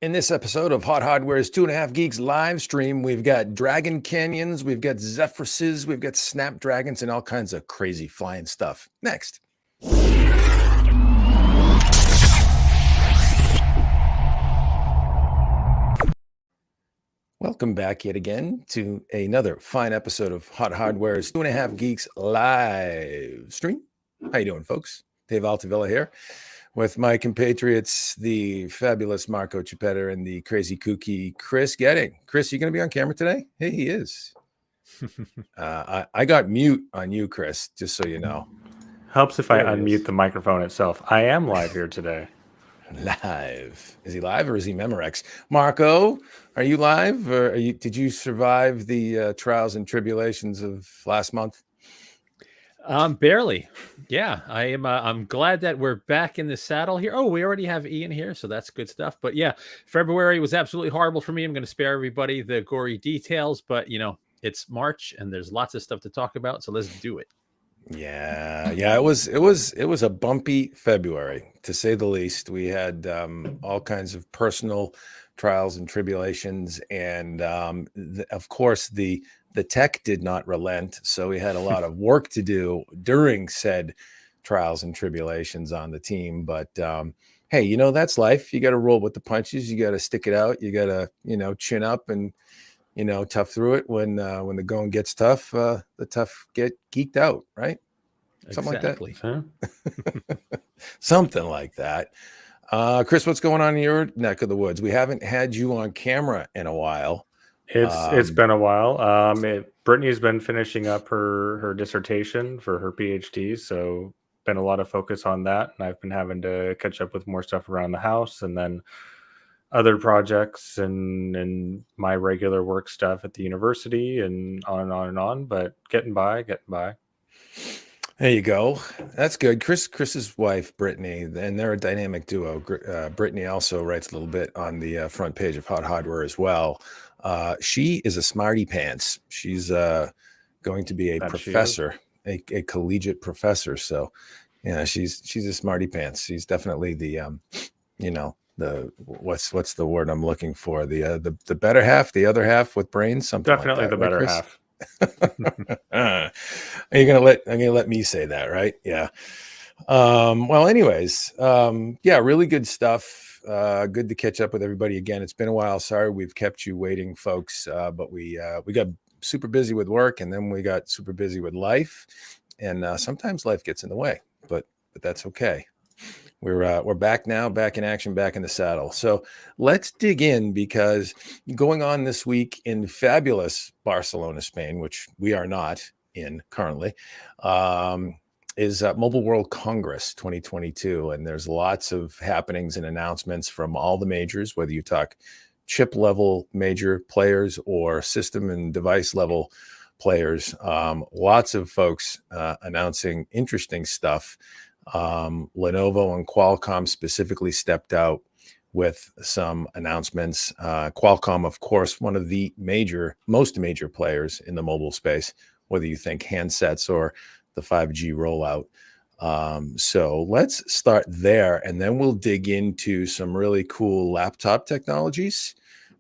In this episode of Hot Hardware's 2.5 Geeks live stream, we've got Dragon Canyons, we've got Zephyruses, we've got Snapdragons, and all kinds of crazy flying stuff. Next. Welcome back yet again to another fine episode of Hot Hardware's 2.5 Geeks live stream. How you doing, folks? Dave Altavilla here with my compatriots, the fabulous Marco Chiappetta and the crazy kooky Chris Getting. Chris, you going to be on camera today? Hey, he is. I got mute on you, Chris, just so you know. Helps if I unmute the microphone itself. I am live here today. Live. Is he live or is he Memorex? Marco, are you live? Or did you survive the trials and tribulations of last month? Barely. Yeah, I am. I'm glad that we're back in the saddle here. Oh, we already have Ian here, so that's good stuff. But yeah, February was absolutely horrible for me. I'm going to spare everybody the gory details, but you know, it's March and there's lots of stuff to talk about, so let's do it. Yeah, it was a bumpy February, to say the least. We had all kinds of personal trials and tribulations, and of course the tech did not relent, so we had a lot of work to do during said trials and tribulations on the team. But hey, you know, that's life. You got to roll with the punches. You got to stick it out. You got to, you know, chin up and, you know, tough through it. When the going gets tough, the tough get geeked out, right? Something exactly. like that. Something like that. Chris, what's going on in your neck of the woods? We haven't had you on camera in a while. It's been a while. Brittany's been finishing up her dissertation for her PhD, so been a lot of focus on that, and I've been having to catch up with more stuff around the house, and then other projects and my regular work stuff at the university, and on and on and on. But getting by. There you go. That's good. Chris's wife, Brittany, and they're a dynamic duo. Brittany also writes a little bit on the front page of Hot Hardware as well. She is a smarty pants. She's going to be a professor, a collegiate professor. So, yeah, she's a smarty pants. She's definitely the, you know, the what's the word I'm looking for? The better half, the other half with brains. Something definitely like that, the better right, half. I'm gonna let me say that, right? Yeah. Well, anyways, yeah, really good stuff. Good to catch up with everybody again. It's been a while. Sorry we've kept you waiting, folks. But we got super busy with work, and then we got super busy with life, and sometimes life gets in the way, but that's okay. We're back now, back in action, back in the saddle. So let's dig in, because going on this week in fabulous Barcelona, Spain, which we are not in currently, is Mobile World Congress 2022. And there's lots of happenings and announcements from all the majors, whether you talk chip level major players or system and device level players. Lots of folks announcing interesting stuff. Lenovo and Qualcomm specifically stepped out with some announcements. Qualcomm, of course, one of the most major players in the mobile space, whether you think handsets or the 5G rollout. So let's start there, and then we'll dig into some really cool laptop technologies,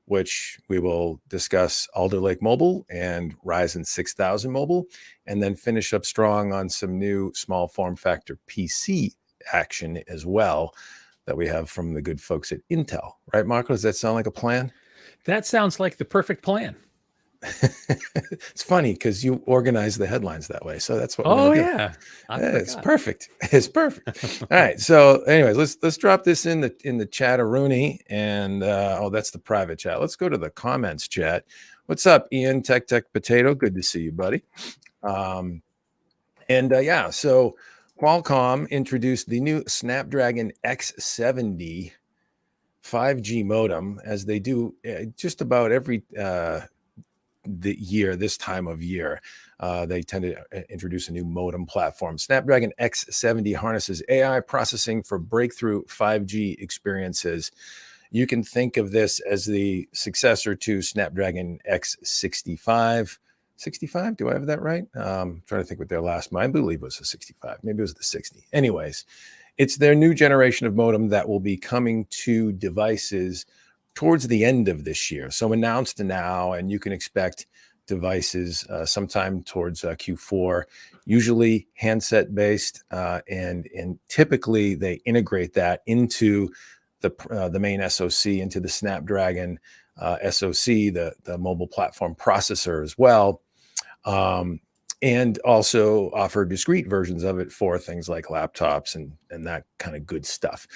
which we will discuss Alder Lake Mobile and Ryzen 6000 Mobile, and then finish up strong on some new small form factor PC action as well that we have from the good folks at Intel. Right, Marco? Does that sound like a plan? That sounds like the perfect plan. It's funny because you organize the headlines that way, so that's what. Oh we're yeah, it's perfect. It's perfect. All right. So, anyways, let's drop this in the chat-a-rooney, and that's the private chat. Let's go to the comments chat. What's up, Ian? Tech Potato. Good to see you, buddy. Yeah. So Qualcomm introduced the new Snapdragon X70 5G modem, as they do just about every this time of year. They tend to introduce a new modem platform. Snapdragon X70 harnesses AI processing for breakthrough 5G experiences. You can think of this as the successor to Snapdragon X65. 65? Do I have that right? I'm trying to think what their last one, I believe it was a 65. Maybe it was the 60. Anyways, it's their new generation of modem that will be coming to devices towards the end of this year. So announced now, and you can expect devices sometime towards Q4, usually handset based, and typically they integrate that into the main SoC, into the Snapdragon SoC, the mobile platform processor as well, and also offer discrete versions of it for things like laptops and that kind of good stuff.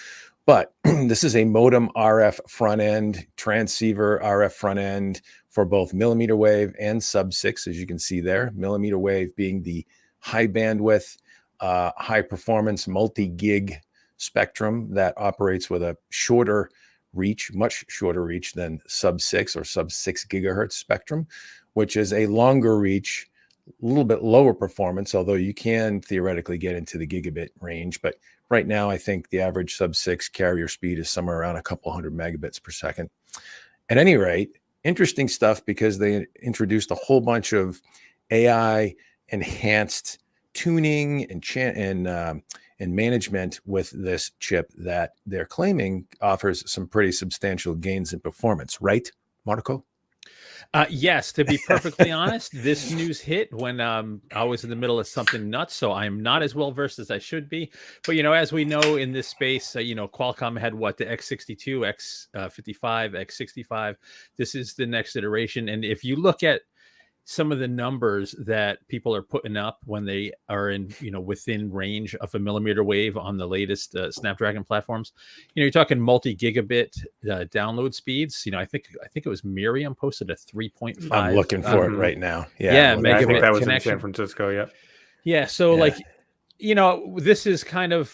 But this is a modem RF front end, transceiver RF front end for both millimeter wave and sub-6, as you can see there. Millimeter wave being the high bandwidth, high performance, multi-gig spectrum that operates with a shorter reach, much shorter reach than sub-6 or sub-6 gigahertz spectrum, which is a longer reach, a little bit lower performance, although you can theoretically get into the gigabit range. But right now, I think the average sub-6 carrier speed is somewhere around a couple hundred megabits per second. At any rate, interesting stuff because they introduced a whole bunch of AI enhanced tuning and management with this chip that they're claiming offers some pretty substantial gains in performance, right, Marco? Yes, to be perfectly honest, this news hit when I was in the middle of something nuts, so I'm not as well versed as I should be. But as we know in this space, Qualcomm had the X62, X55, X65. This is the next iteration, and if you look at some of the numbers that people are putting up when they are in, within range of a millimeter wave on the latest Snapdragon platforms, you're talking multi-gigabit download speeds. I think it was Miriam posted a 3.5. I'm looking for it right now. Yeah, well, I think that was connection. in San Francisco. Yep. Yeah. So this is kind of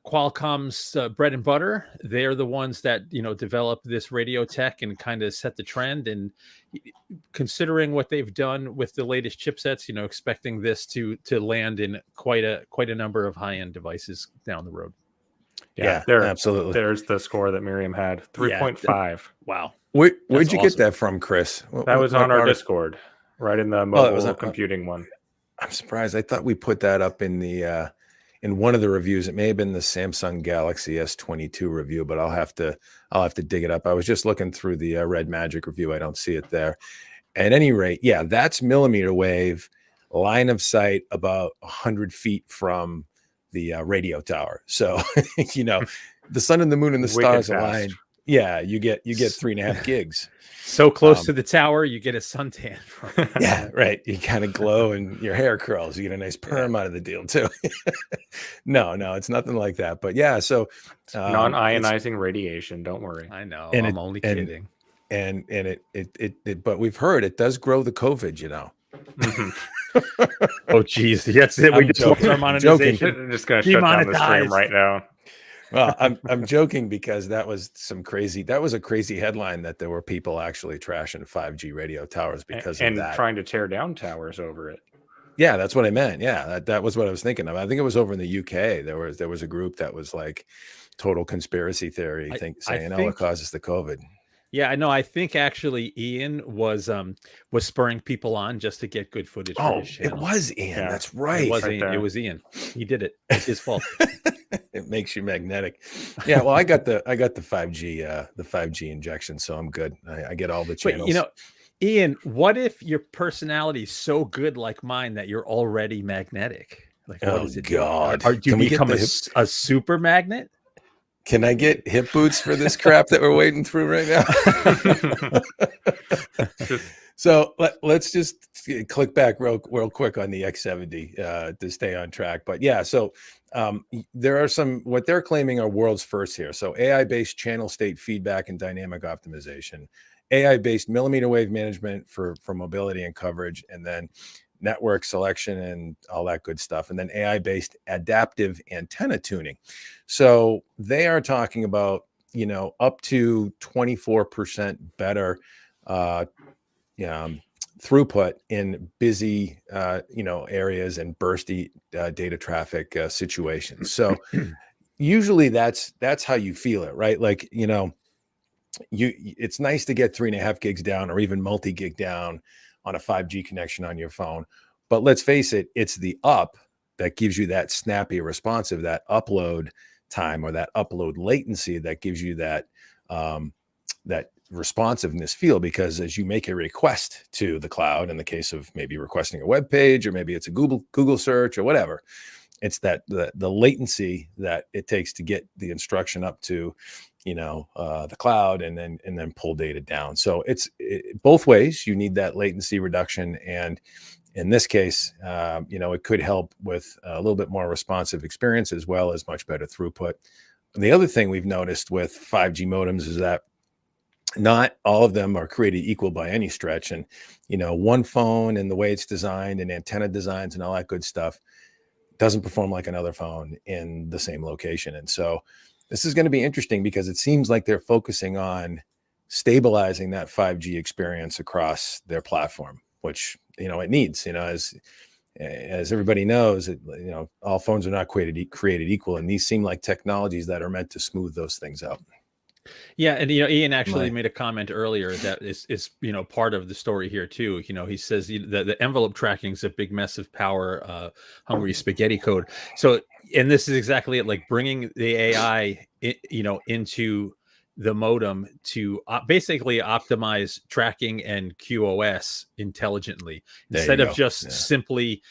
Qualcomm's bread and butter. They're the ones that, develop this radio tech and kind of set the trend. And considering what they've done with the latest chipsets, expecting this to land in quite a number of high-end devices down the road. Yeah, absolutely. There's the score that Miriam had, 3.5. Wow. Where'd you get that from, Chris? That was on our Discord, right in the mobile computing one. I'm surprised. I thought we put that up in the in one of the reviews. It may have been the Samsung Galaxy S22 review, but I'll have to dig it up. I was just looking through the RedMagic review. I don't see it there. At any rate, yeah, that's millimeter wave, line of sight about 100 feet from the radio tower. So the sun and the moon and the stars align. Yeah, you get 3.5 gigs. So close to the tower, you get a suntan. Yeah, right. You kind of glow and your hair curls. You get a nice perm out of the deal too. No, it's nothing like that. But yeah, so non-ionizing radiation. Don't worry. I know. And I'm only kidding. And it but we've heard it does grow the COVID. Mm-hmm. Oh, geez, that's it. We just our monetization. I'm just going to shut down the stream right now. Well, I'm joking because that was a crazy headline that there were people actually trashing 5G radio towers because of that. And trying to tear down towers over it. Yeah, that's what I meant. Yeah, that was what I was thinking of. I think it was over in the UK. There was a group that was like total conspiracy theory saying, it causes the COVID. Yeah, I know. I think actually Ian was spurring people on just to get good footage. Oh, it was Ian. Yeah. That's right. It was Ian. He did it. It's his fault. It makes you magnetic. Yeah. Well, I got the 5G injection, so I'm good. I get all the channels. But, Ian, what if your personality is so good like mine that you're already magnetic? Like, what does it God. Do? Do you become a super magnet? Can I get hip boots for this crap that we're wading through right now? So let's just click back real quick on the X70 to stay on track. But yeah, so there are what they're claiming are world's first here. So AI-based channel state feedback and dynamic optimization, AI-based millimeter wave management for mobility and coverage, and then network selection and all that good stuff, and then AI-based adaptive antenna tuning. So they are talking about up to 24% better throughput in busy areas and bursty data traffic situations. So usually that's how you feel it, right? Like it's nice to get 3.5 gigs down or even multi-gig down on a 5G connection on your phone. But let's face it, it's the up that gives you that snappy responsive, that upload time or that upload latency that gives you that responsiveness feel? Because as you make a request to the cloud, in the case of maybe requesting a web page, or maybe it's a Google search or whatever, it's that the latency that it takes to get the instruction up to, the cloud and then pull data down. So it's both ways. You need that latency reduction, and in this case, it could help with a little bit more responsive experience as well as much better throughput. And the other thing we've noticed with 5G modems is that not all of them are created equal by any stretch. And, one phone and the way it's designed and antenna designs and all that good stuff doesn't perform like another phone in the same location. And so this is going to be interesting because it seems like they're focusing on stabilizing that 5G experience across their platform, which, it needs, as everybody knows, all phones are not created equal. And these seem like technologies that are meant to smooth those things out. Yeah, and Ian actually made a comment earlier that is part of the story here too. He says the envelope tracking is a big mess of power hungry spaghetti code. So, and this is exactly it, like bringing the AI into the modem to basically optimize tracking and QoS intelligently instead of just simply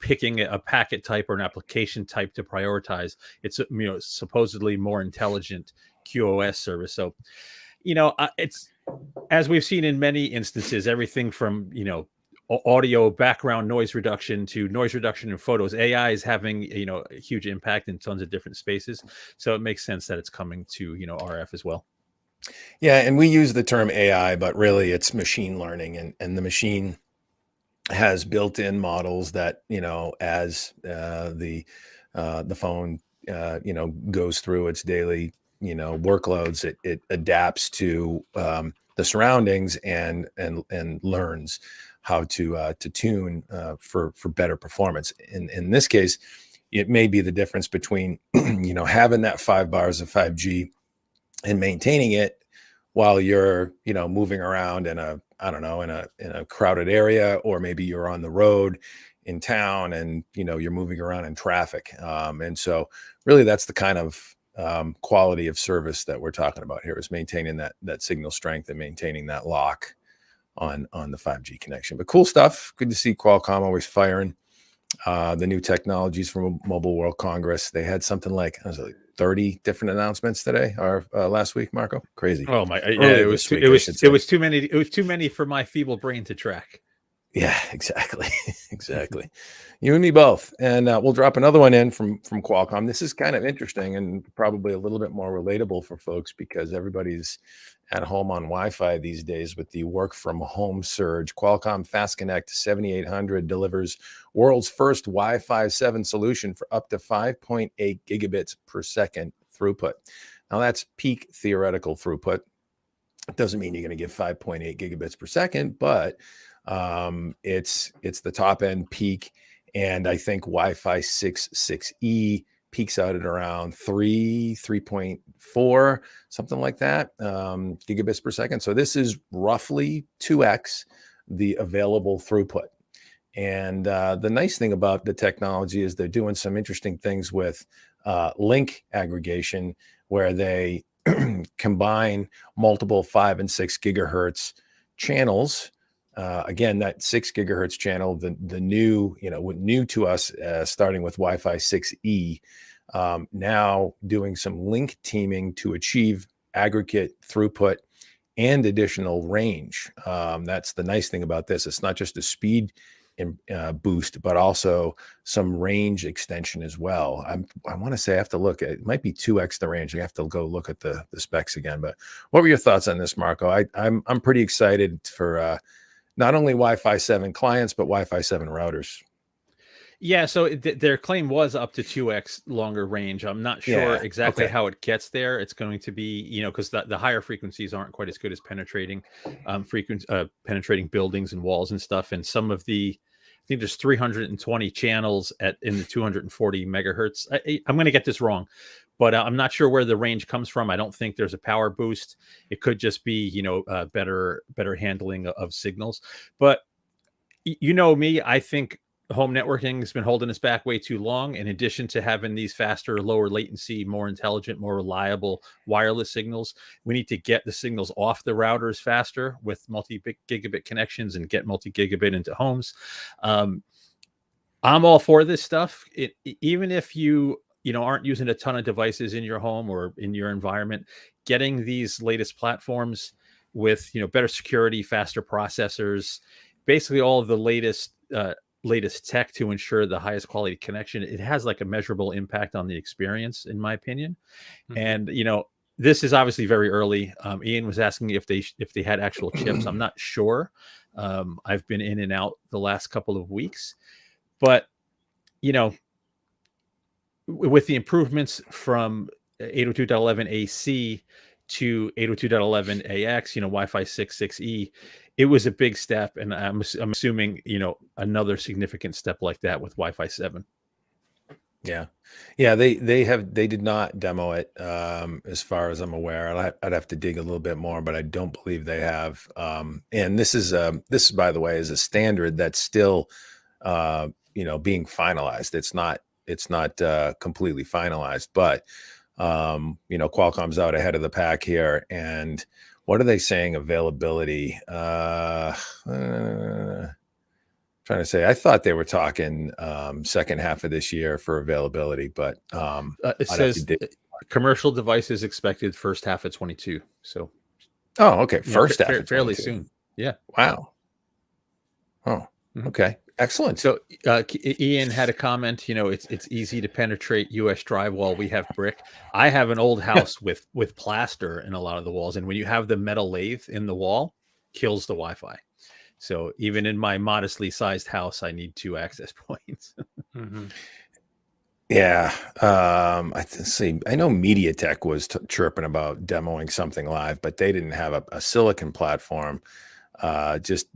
picking a packet type or an application type to prioritize. It's supposedly more intelligent QoS service. So, it's, as we've seen in many instances, everything from, audio background noise reduction to noise reduction in photos. AI is having, a huge impact in tons of different spaces. So it makes sense that it's coming to, RF as well. Yeah. And we use the term AI, but really it's machine learning, and the machine has built-in models that, as the phone, goes through its daily workloads, it adapts to the surroundings and learns how to tune for better performance. In this case, it may be the difference between having that 5 bars of 5G and maintaining it while you're moving around in a crowded area, or maybe you're on the road in town and you're moving around in traffic, and so really that's the kind of quality of service that we're talking about here, is maintaining that signal strength and maintaining that lock on the 5G connection. But cool stuff. Good to see Qualcomm always firing the new technologies from Mobile World Congress. They had something like 30 different announcements today or last week, Marco. Crazy. Oh my! Yeah, it was too many. It was too many for my feeble brain to track. Yeah, exactly. Exactly. You and me both. And we'll drop another one in from Qualcomm. This is kind of interesting and probably a little bit more relatable for folks because everybody's at home on Wi-Fi these days with the work from home surge. Qualcomm FastConnect 7800 delivers world's first Wi-Fi-7 solution for up to 5.8 gigabits per second throughput. Now that's peak theoretical throughput. It doesn't mean you're going to get 5.8 gigabits per second, but it's the top end peak, and I think Wi-Fi 6/6E peaks out at around 3.4, something like that, gigabits per second. So this is roughly 2x the available throughput. And the nice thing about the technology is they're doing some interesting things with link aggregation, where they combine multiple 5 and 6 gigahertz channels. Again, that 6 gigahertz channel, the new, new to us, starting with Wi-Fi 6E, now doing some link teaming to achieve aggregate throughput and additional range. That's the nice thing about this. It's not just a speed boost, but also some range extension as well. I want to say I have to look at, it might be 2x the range. I have to go look at the specs again. But what were your thoughts on this, Marco? I'm pretty excited for not only Wi-Fi 7 clients, but Wi-Fi 7 routers. Yeah, so their claim was up to 2x longer range. I'm not sure exactly how it gets there. It's going to be, because the higher frequencies aren't quite as good as penetrating penetrating buildings and walls and stuff. And some of the, I think there's 320 channels in the 240 megahertz. I'm going to get this wrong, but I'm not sure where the range comes from. I don't think there's a power boost. It could just be, better handling of signals. But me, I think home networking has been holding us back way too long. In addition to having these faster, lower latency, more intelligent, more reliable wireless signals, we need to get the signals off the routers faster with multi-gigabit connections and get multi-gigabit into homes. I'm all for this stuff. Even if you aren't using a ton of devices in your home or in your environment, getting these latest platforms with better security, faster processors, basically all of the latest tech to ensure the highest quality connection, it has like a measurable impact on the experience, in my opinion. And this is obviously very early. Ian was asking if they had actual chips. I'm not sure. I've been in and out the last couple of weeks, but with the improvements from 802.11 AC to 802.11 AX, Wi-Fi 6, 6E, it was a big step, and I'm assuming another significant step like that with Wi-Fi 7. Yeah, they did not demo it as far as I'm aware. I'd have to dig a little bit more, but I don't believe they have. And this is by the way is a standard that's still being finalized. It's not completely finalized, but Qualcomm's out ahead of the pack here. And what are they saying availability? Trying to say, I thought they were talking second half of this year for availability, but it says commercial devices expected first half of 22. So, okay, first half of fairly soon. Yeah. Wow. Oh, okay, excellent. So Ian had a comment. It's easy to penetrate U.S. drywall. We have brick. I have an old house with plaster in a lot of the walls, and when you have the metal lathe in the wall, kills the Wi-Fi. So even in my modestly sized house, I need 2 access points. Yeah. I know MediaTek was chirping about demoing something live, but they didn't have a silicon platform. Just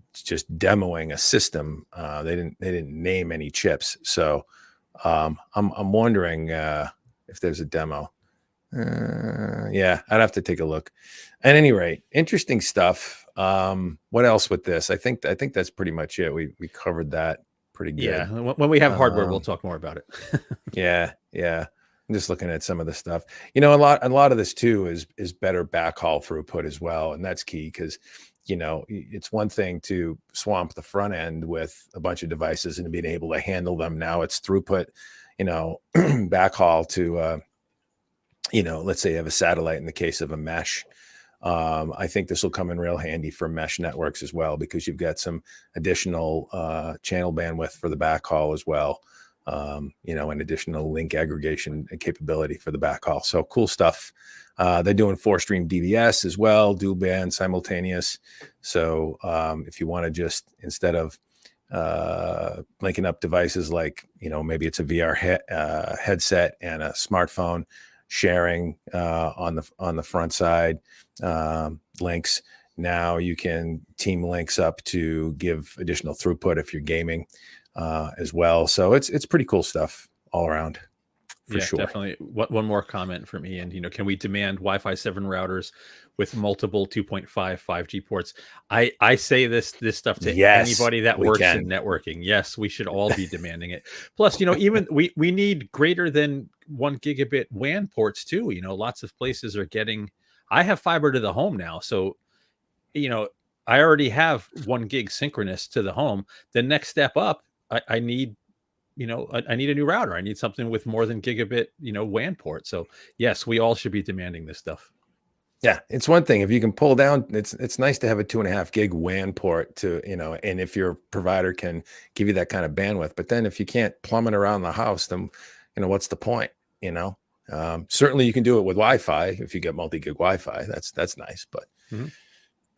demoing a system. They didn't name any chips. So I'm wondering if there's a demo. Yeah, I'd have to take a look. At any rate, interesting stuff. What else with this? I think that's pretty much it. We covered that pretty good. Yeah. When we have hardware, we'll talk more about it. Yeah. I'm just looking at some of the stuff. A lot of this too is better backhaul throughput as well, and that's key because it's one thing to swamp the front end with a bunch of devices and being able to handle them. Now it's throughput, backhaul to let's say you have a satellite in the case of a mesh. I think this will come in real handy for mesh networks as well, because you've got some additional channel bandwidth for the backhaul as well. An additional link aggregation capability for the backhaul. So cool stuff. They're doing 4-stream DVS as well, dual band simultaneous. So if you want to just, instead of linking up devices like, maybe it's a VR headset and a smartphone, sharing on the front side links. Now you can team links up to give additional throughput if you're gaming as well. So it's pretty cool stuff all around. For sure. Definitely. One more comment from Ian. Can we demand Wi-Fi 7 routers with multiple 2.5 5G ports? I say this stuff to anybody that works in networking. Yes, we should all be demanding it. Plus, even we need greater than 1 gigabit WAN ports too. Lots of places are getting. I have fiber to the home now, so I already have 1 gig synchronous to the home. The next step up, I need. I need a new router. I need something with more than gigabit, WAN port. So yes, we all should be demanding this stuff. Yeah, it's one thing if you can pull down. It's nice to have a 2.5 gig WAN port to, and if your provider can give you that kind of bandwidth. But then if you can't plumb it around the house, then what's the point? Certainly you can do it with Wi-Fi if you get multi-gig Wi-Fi. That's nice, but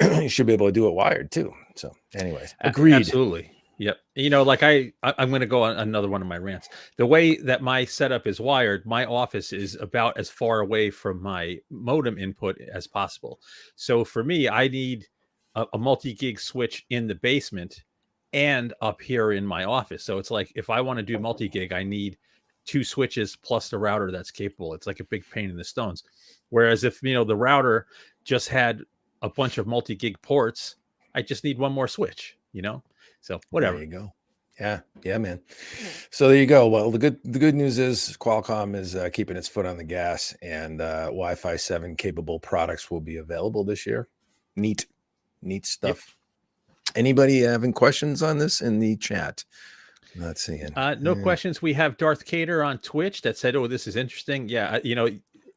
you should be able to do it wired too. So, anyways, agreed. Absolutely. Yep. Like I'm going to go on another one of my rants. The way that my setup is wired, my office is about as far away from my modem input as possible. So for me, I need a multi-gig switch in the basement and up here in my office. So it's like, if I want to do multi-gig, I need 2 switches plus the router that's capable. It's like a big pain in the stones. Whereas if, the router just had a bunch of multi-gig ports, I just need one more switch, So whatever. There you go. Yeah, man. So there you go. Well, the good news is Qualcomm is keeping its foot on the gas, and Wi-Fi 7 capable products will be available this year. Neat stuff. Anybody having questions on this in the chat? Not seeing. No questions. We have Darth Cater on Twitch that said, "Oh, this is interesting." Yeah,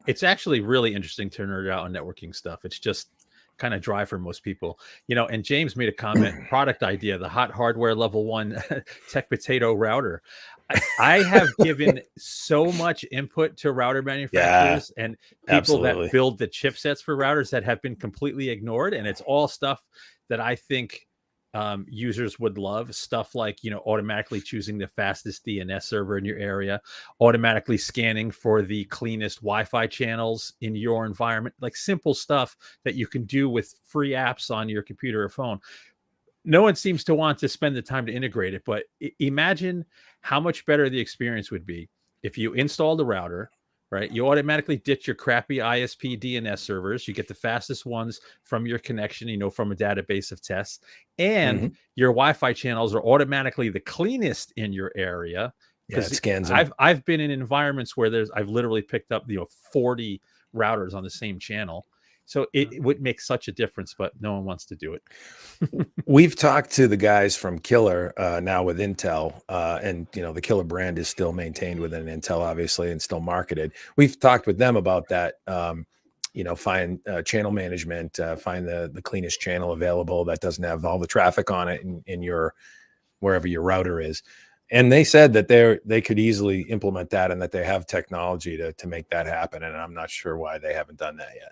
it's actually really interesting to nerd out on networking stuff. It's just kind of dry for most people, and James made a comment, product idea, the hot hardware level 1 tech potato router. I have given so much input to router manufacturers and people that build the chipsets for routers that have been completely ignored. And it's all stuff that I think users would love, stuff like, automatically choosing the fastest DNS server in your area, automatically scanning for the cleanest Wi-Fi channels in your environment, like simple stuff that you can do with free apps on your computer or phone. No one seems to want to spend the time to integrate it, but imagine how much better the experience would be if you installed a router, right? You automatically ditch your crappy ISP DNS servers. You get the fastest ones from your connection, from a database of tests, and your Wi-Fi channels are automatically the cleanest in your area. Yeah, it scans them. I've been in environments where I've literally picked up 40 routers on the same channel. So it would make such a difference, but no one wants to do it. We've talked to the guys from Killer now with Intel, and the Killer brand is still maintained within Intel, obviously, and still marketed. We've talked with them about that. Find channel management, find the cleanest channel available that doesn't have all the traffic on it in your wherever your router is. And they said that they could easily implement that, and that they have technology to make that happen. And I'm not sure why they haven't done that yet.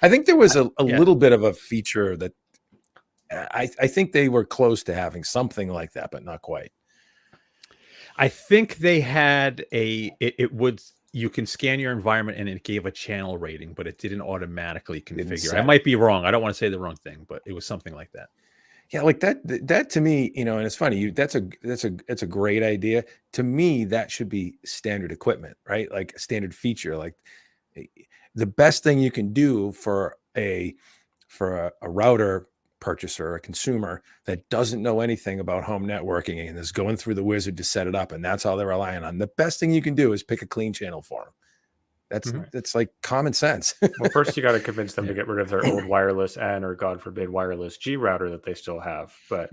I think there was a little bit of a feature that I think they were close to having something like that, but not quite. I think they had you can scan your environment and it gave a channel rating, but it didn't automatically configure. I might be wrong. I don't want to say the wrong thing, but it was something like that. Yeah, like that to me, and it's funny, that's a great idea. To me, that should be standard equipment, right? Like a standard feature. Like the best thing you can do for a router purchaser, a consumer that doesn't know anything about home networking and is going through the wizard to set it up, and that's all they're relying on. The best thing you can do is pick a clean channel for them. That's like common sense. Well, first you got to convince them to get rid of their old wireless N, or God forbid, wireless G router that they still have. But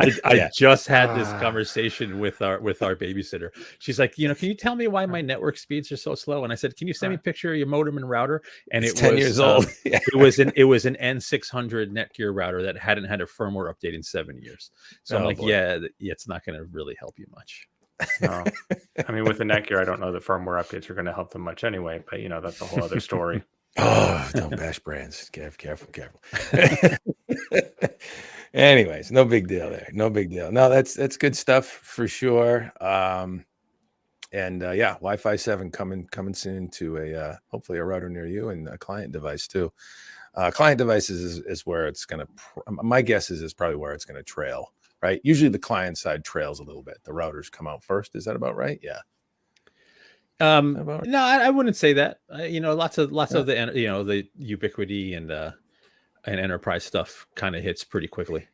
I just had this conversation with our babysitter. She's like, can you tell me why my network speeds are so slow? And I said, can you send me a picture of your modem and router? And it's 10 years old. It was an N600 Netgear router that hadn't had a firmware update in 7 years. So I'm like, boy. It's not going to really help you much. No. I mean, with the Netgear, I don't know that firmware updates are going to help them much anyway, but that's a whole other story. Oh, don't bash brands. Careful. Anyways, no big deal there. No big deal. No, that's good stuff for sure. Wi-Fi 7 coming soon to hopefully a router near you, and a client device too. Client devices is where it's going to, my guess is probably where it's going to trail. Right. Usually the client side trails a little bit. The routers come out first. Is that about right? Yeah. No, I wouldn't say that. Lots of the Ubiquity and enterprise stuff kind of hits pretty quickly.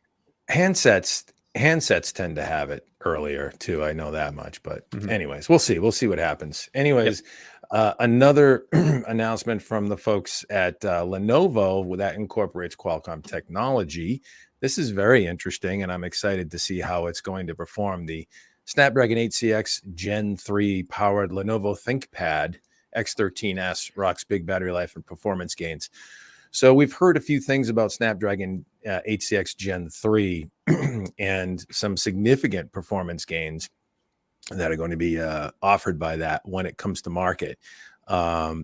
Handsets tend to have it earlier too. I know that much. But anyways, we'll see. We'll see what happens. Anyways, another announcement from the folks at Lenovo that incorporates Qualcomm technology. This is very interesting, and I'm excited to see how it's going to perform. The Snapdragon 8CX Gen 3 powered Lenovo ThinkPad X13S rocks big battery life and performance gains. So we've heard a few things about Snapdragon 8CX Gen 3 and some significant performance gains that are going to be offered by that when it comes to market.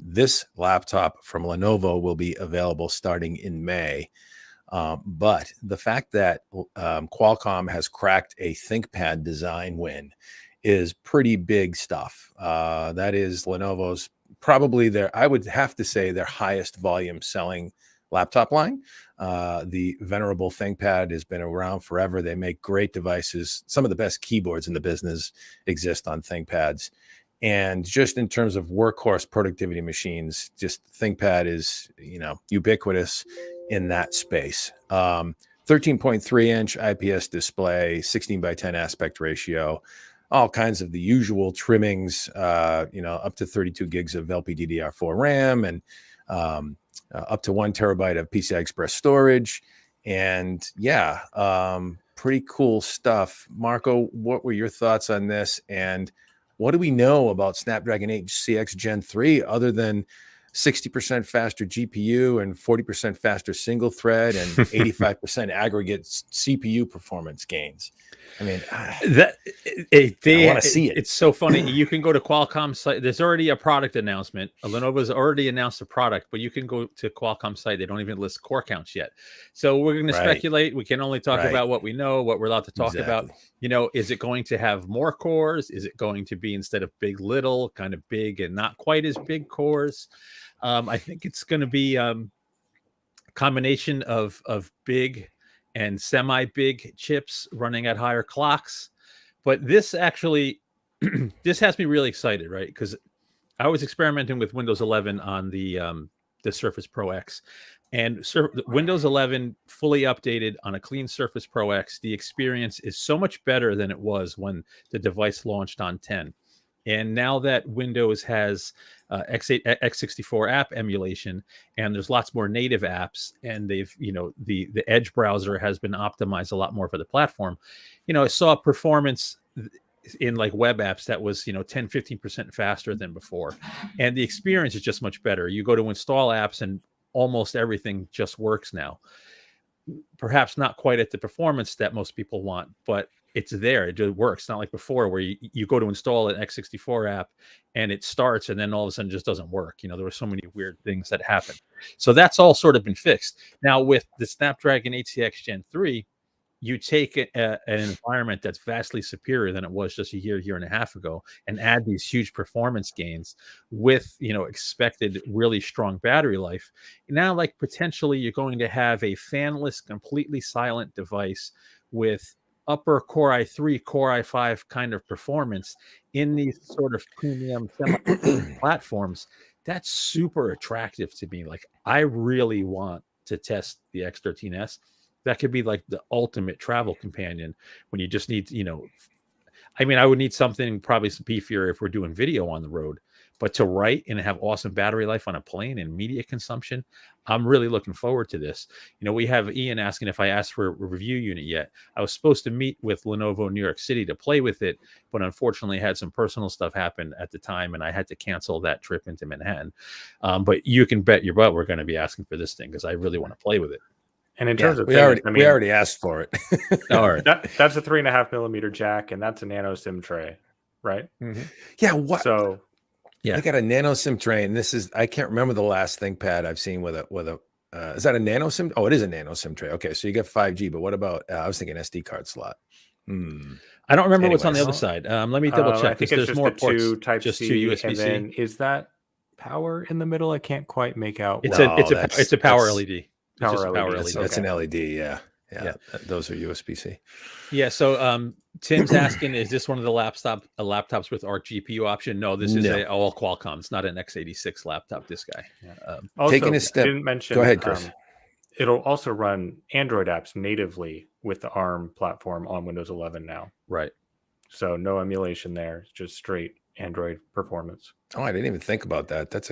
This laptop from Lenovo will be available starting in May. But the fact that Qualcomm has cracked a ThinkPad design win is pretty big stuff. That is Lenovo's probably I would have to say, their highest volume selling laptop line. The venerable ThinkPad has been around forever. They make great devices. Some of the best keyboards in the business exist on ThinkPads. And just in terms of workhorse productivity machines, just ThinkPad is, ubiquitous in that space. 13.3-inch IPS display, 16 by 10 aspect ratio, all kinds of the usual trimmings, up to 32 gigs of LPDDR4 RAM and up to 1 terabyte of PCI Express storage. And pretty cool stuff. Marco, what were your thoughts on this? And what do we know about Snapdragon 8 CX Gen 3 other than 60% faster GPU and 40% faster single thread and 85% aggregate CPU performance gains? I mean, I want to see it. It's so funny. You can go to Qualcomm's site. There's already a product announcement. Lenovo's already announced a product, but you can go to Qualcomm's site. They don't even list core counts yet. So we're going to speculate. We can only talk about what we know, what we're allowed to talk about. Is it going to have more cores? Is it going to be, instead of big, little, kind of big and not quite as big cores? I think it's going to be a combination of big and semi-big chips running at higher clocks. But this actually, this has me really excited, right? Because I was experimenting with Windows 11 on the Surface Pro X. And Windows 11 fully updated on a clean Surface Pro X, the experience is so much better than it was when the device launched on 10. And now that Windows has x64 app emulation, and there's lots more native apps, and they've, the Edge browser has been optimized a lot more for the platform. I saw performance in like web apps that was, 10-15% faster than before. And the experience is just much better. You go to install apps and almost everything just works now. Perhaps not quite at the performance that most people want, but it's there. It just works. It's not like before where you go to install an x64 app and it starts and then all of a sudden just doesn't work. There were so many weird things that happen. So that's all sort of been fixed. Now with the Snapdragon 8 CX Gen 3, you take an environment that's vastly superior than it was just a year and a half ago, and add these huge performance gains with, expected really strong battery life. Now, like potentially you're going to have a fanless, completely silent device with upper Core i3, Core i5 kind of performance in these sort of premium platforms. That's super attractive to me. Like, I really want to test the X13S. That could be like the ultimate travel companion when you just need, I would need something probably some beefier if we're doing video on the road, but to write and have awesome battery life on a plane and media consumption, I'm really looking forward to this. We have Ian asking if I asked for a review unit yet. I was supposed to meet with Lenovo New York City to play with it, but unfortunately had some personal stuff happen at the time and I had to cancel that trip into Manhattan. But you can bet your butt we're going to be asking for this thing because I really want to play with it. And in terms of we already asked for it. All right. That's a 3.5 millimeter jack, and that's a nano SIM tray, right? Mm-hmm. Yeah. What? So, yeah, I got a nano SIM tray, and this is, I can't remember the last ThinkPad I've seen with a. Is that a nano SIM? Oh, it is a nano SIM tray. Okay, so you get 5G, but what about? I was thinking SD card slot. I don't remember what's on the other side. Let me double check because there's more ports. Just two USB-C, and then is that power in the middle? I can't quite make out. It's a power LED. Power LED. That's an LED. Yeah. Those are USB-C. Yeah. So Tim's asking, is this one of the laptops with ARC GPU option? No, this is all Qualcomm. It's not an x86 laptop. This guy. Also, taking a step. Didn't mention. Go ahead, Chris. It'll also run Android apps natively with the ARM platform on Windows 11 now. Right. So no emulation there. Just straight Android performance. Oh, I didn't even think about that. That's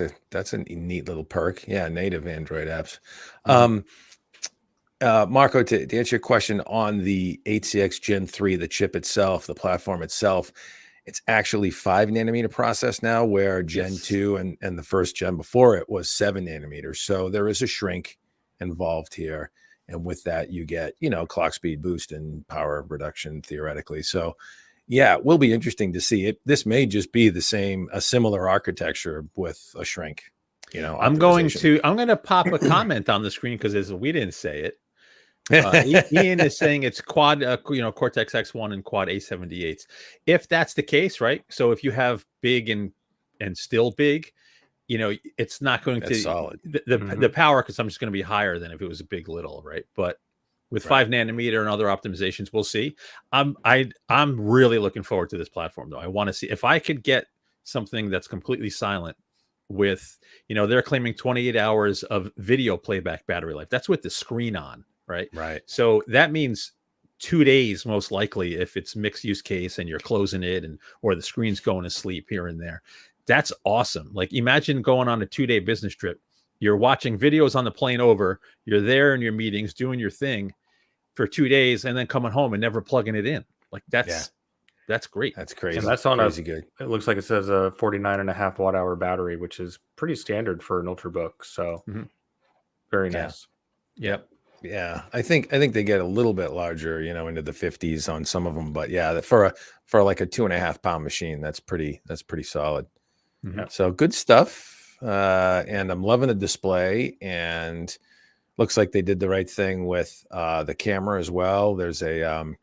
a neat little perk. Yeah, native Android apps. Marco, to answer your question on the 8CX Gen 3, the chip itself, the platform itself, it's actually 5 nanometer process now, where Gen 2 and the first gen before it was 7 nanometers. So there is a shrink involved here. And with that, you get, clock speed boost and power reduction theoretically. So yeah, it will be interesting to see it. This may just be a similar architecture with a shrink. I'm going to pop a comment on the screen because we didn't say it. Ian is saying it's quad, Cortex X1 and quad A78s. If that's the case, right? So if you have big and still big, it's not going to solid. The power consumption is going to be higher than if it was a big little, right? But with 5 nanometer and other optimizations, we'll see. I'm really looking forward to this platform, though. I want to see if I could get something that's completely silent with, they're claiming 28 hours of video playback battery life. That's with the screen on, right? Right. So that means 2 days, most likely, if it's mixed use case and you're closing it or the screen's going to sleep here and there. That's awesome. Like, imagine going on a 2-day business trip. You're watching videos on the plane over, you're there in your meetings, doing your thing for 2 days, and then coming home and never plugging it in. Like, that's great. That's crazy. And that's on crazy good. It looks like it says a 49.5 watt hour battery, which is pretty standard for an ultrabook. So very nice. Yep. Yeah, I think they get a little bit larger, into the 50s on some of them, but yeah, for like a 2.5 pound machine, that's pretty solid. So good stuff. And I'm loving the display, and looks like they did the right thing with the camera as well. There's an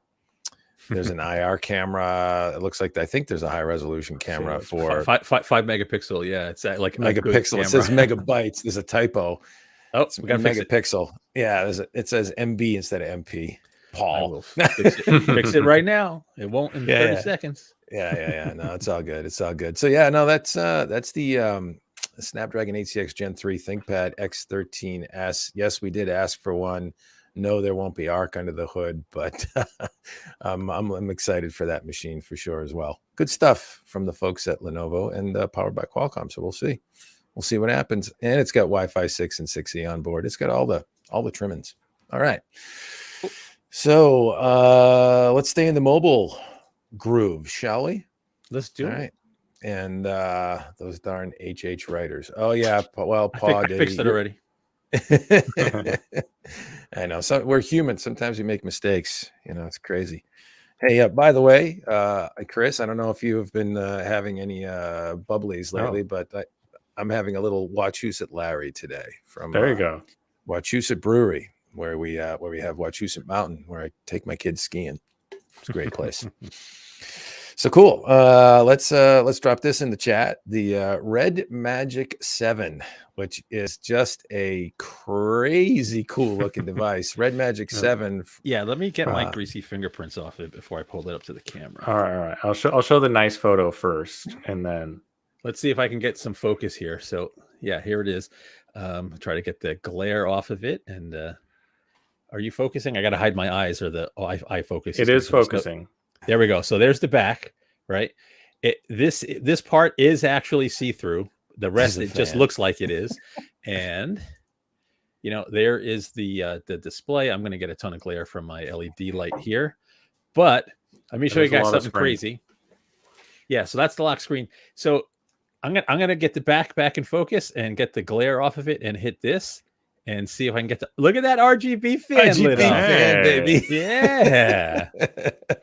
IR camera. It looks like, I think there's a high resolution camera for 5 megapixel. Yeah, it's like megapixel. It says megabytes. There's a typo. Oh, it's we got megapixel. Yeah, it says MB instead of MP. Paul, fix it right now. It won't in 30 seconds. Yeah. No, it's all good. It's all good. So yeah, no, that's the Snapdragon ATX Gen 3 ThinkPad X13S. Yes, we did ask for one. No, there won't be ARC under the hood, but I'm excited for that machine for sure as well. Good stuff from the folks at Lenovo, and powered by Qualcomm. So we'll see what happens. And it's got Wi-Fi 6 and 6E on board. It's got all the trimmings. All right. So let's stay in the mobile groove, shall we? Let's do it. All right. And those darn HH writers. Oh yeah. Well, I fixed it already. I know. So we're human. Sometimes we make mistakes. It's crazy. Hey, by the way, Chris, I don't know if you have been having any bubblies lately, but I'm having a little Wachusett Larry today from there you go. Wachusett Brewery, where we have Wachusett Mountain, where I take my kids skiing. It's a great place. So cool. Let's drop this in the chat. The RedMagic 7, which is just a crazy cool looking device. RedMagic 7. Yeah, let me get my greasy fingerprints off it before I pull it up to the camera. All right. I'll show the nice photo first, and then let's see if I can get some focus here. So yeah, here it is. Try to get the glare off of it. And are you focusing? I got to hide my eyes, or the eye focus. It is focusing. There we go. So there's the back, right? This part is actually see-through. The rest, it just looks like it is. And there is the display. I'm going to get a ton of glare from my LED light here, but let me show you guys something crazy. Yeah, so that's the lock screen. So I'm gonna get the back in focus and get the glare off of it and hit this and see if I can get look at that RGB fan lit up. Fan, baby. Yeah.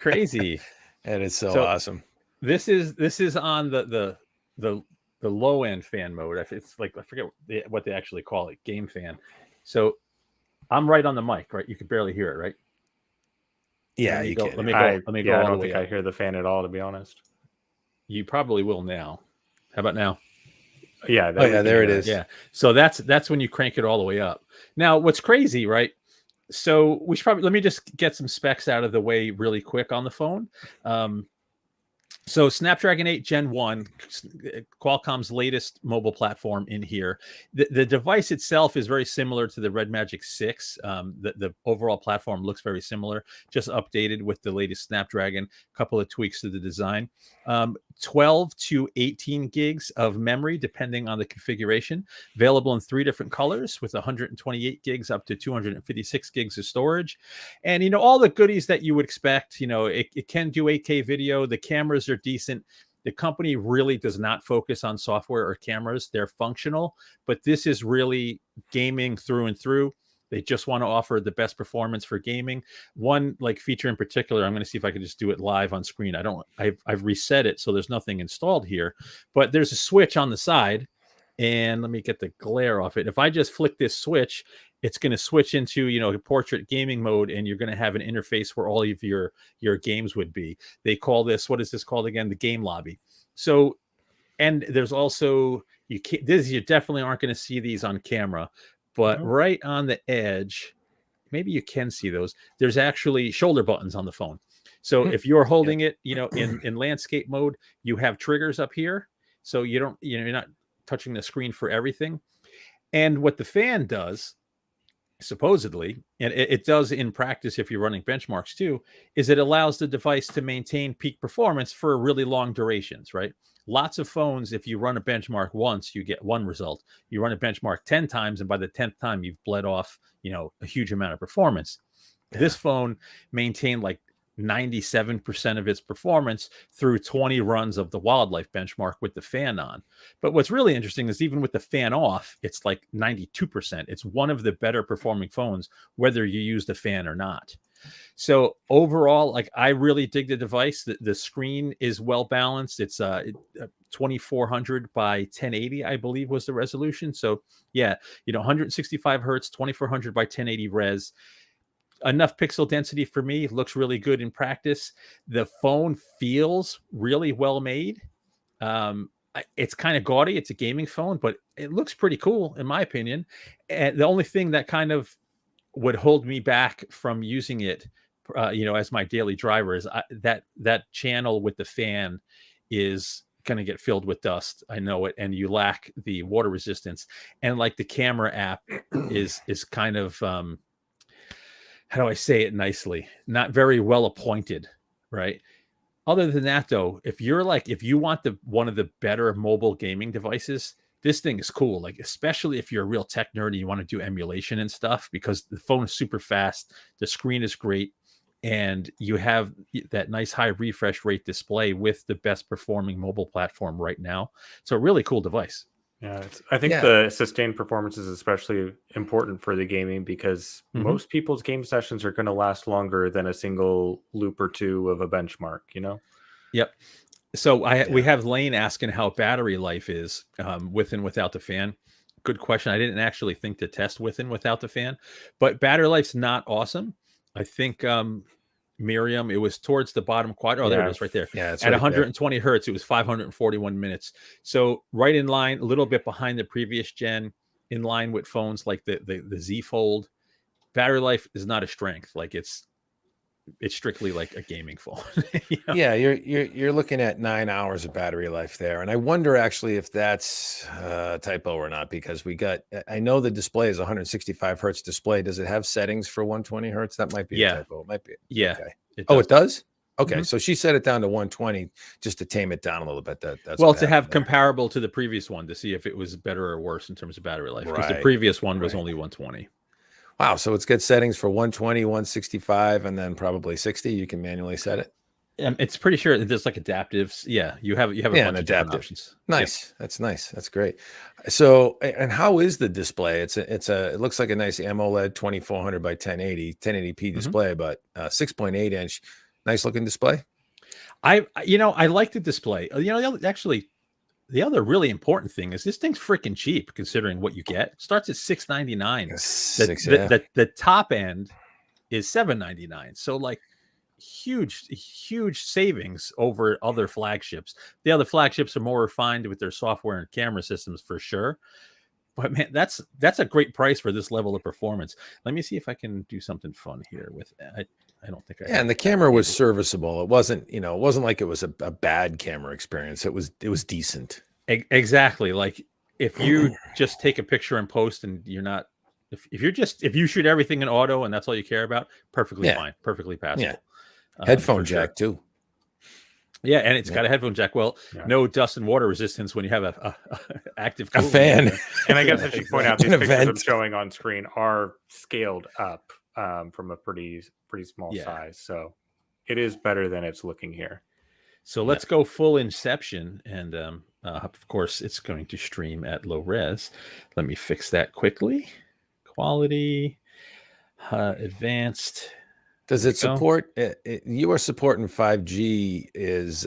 Crazy. And it's so awesome. This is on the low end fan mode. It's like, I forget what they actually call it, game fan. So I'm right on the mic, right? You can barely hear it, right? Yeah, you can. Let me go. I don't think I hear the fan at all, to be honest. You probably will now. How about now? Yeah. There it is. Yeah. So that's when you crank it all the way up. Now, what's crazy, right? So we should let me just get some specs out of the way really quick on the phone. So Snapdragon 8 Gen 1, Qualcomm's latest mobile platform in here. The device itself is very similar to the RedMagic 6. The overall platform looks very similar, just updated with the latest Snapdragon, a couple of tweaks to the design. 12 to 18 gigs of memory, depending on the configuration. Available in 3 different colors with 128 gigs up to 256 gigs of storage. And, all the goodies that you would expect. It can do 8K video. The cameras are decent. The company really does not focus on software or cameras. They're functional, but this is really gaming through and through. They just want to offer the best performance for gaming. One feature in particular, I'm going to see if I can just do it live on screen. I've reset it, so there's nothing installed here, but there's a switch on the side, and let me get the glare off it. If I just flick this switch, it's going to switch into, portrait gaming mode, and you're going to have an interface where all of your games would be. They call this, what is this called again? The game lobby. So, and there's also, you definitely aren't going to see these on camera, but right on the edge, maybe you can see those. There's actually shoulder buttons on the phone. So if you're holding it, in landscape mode, you have triggers up here. So you're not touching the screen for everything. And what the fan does, supposedly, and it does in practice if you're running benchmarks too, is it allows the device to maintain peak performance for really long durations, right? Lots of phones, if you run a benchmark once, you get one result. You run a benchmark 10 times, and by the 10th time, you've bled off, a huge amount of performance. Yeah. This phone maintained like 97% of its performance through 20 runs of the wildlife benchmark with the fan on. But what's really interesting is even with the fan off, it's like 92%. It's one of the better performing phones, whether you use the fan or not. So overall, like, I really dig the device. The screen is well balanced. It's 2400 by 1080, I believe was the resolution. So yeah, 165 hertz, 2400 by 1080 res. Enough pixel density for me. Looks really good in practice. The phone feels really well made. It's kind of gaudy. It's a gaming phone, but it looks pretty cool in my opinion. And the only thing that kind of would hold me back from using it, as my daily driver is that channel with the fan is going to get filled with dust. I know it. And you lack the water resistance. And like the camera app is kind of, how do I say it nicely? Not very well appointed, right? Other than that, though, if you want one of the better mobile gaming devices, this thing is cool. Like, especially if you're a real tech nerd and you want to do emulation and stuff, because the phone is super fast, the screen is great, and you have that nice high refresh rate display with the best performing mobile platform right now. So a really cool device. Yeah, I think the sustained performance is especially important for the gaming because most people's game sessions are going to last longer than a single loop or two of a benchmark, Yep. So we have Lane asking how battery life is with and without the fan. Good question. I didn't actually think to test with and without the fan, but battery life's not awesome. I think Miriam, it was towards the bottom quadrant. Oh, there it is right there. Yeah, it's at 120 hertz, it was 541 minutes. So right in line, a little bit behind the previous gen, in line with phones like the Z Fold. Battery life is not a strength. Like it's strictly like a gaming phone. Yeah, you're looking at 9 hours of battery life there. And I wonder actually if that's a typo or not, because I know the display is 165 hertz display. Does it have settings for 120 hertz? That might be a typo. It might be. Yeah. Okay. It does? Okay. So she set it down to 120 just to tame it down a little bit. That's to have comparable to the previous one to see if it was better or worse in terms of battery life. Because the previous one was only 120. Wow. So it's got settings for 120, 165, and then probably 60. You can manually set it. It's pretty sure there's like adaptives. Yeah, you have a bunch of different options. Nice. Yeah. That's nice. That's great. So, and how is the display? It looks like a nice AMOLED 2400 by 1080p display, but 6.8 inch, nice looking display. I like the display. Actually, the other really important thing is this thing's freaking cheap considering what you get. It starts at $699. The top end is $799. So like huge savings over other flagships. The other flagships are more refined with their software and camera systems for sure. But man, that's a great price for this level of performance. Let me see if I can do something fun here with it. I don't think I. Yeah, and the camera was serviceable. It wasn't like it was a bad camera experience. It was decent. Exactly. Like if you just take a picture and post, and you're not, if you shoot everything in auto and that's all you care about, perfectly fine, perfectly passable. Yeah. Headphone jack too. Yeah, and it's got a headphone jack. Well, no dust and water resistance when you have a active a fan. And I guess I should point out these pictures I'm showing on screen are scaled up from a pretty small size. So it is better than it's looking here. So let's go full Inception, and of course it's going to stream at low res. Let me fix that quickly. Quality, advanced. Does it support? You are supporting 5G is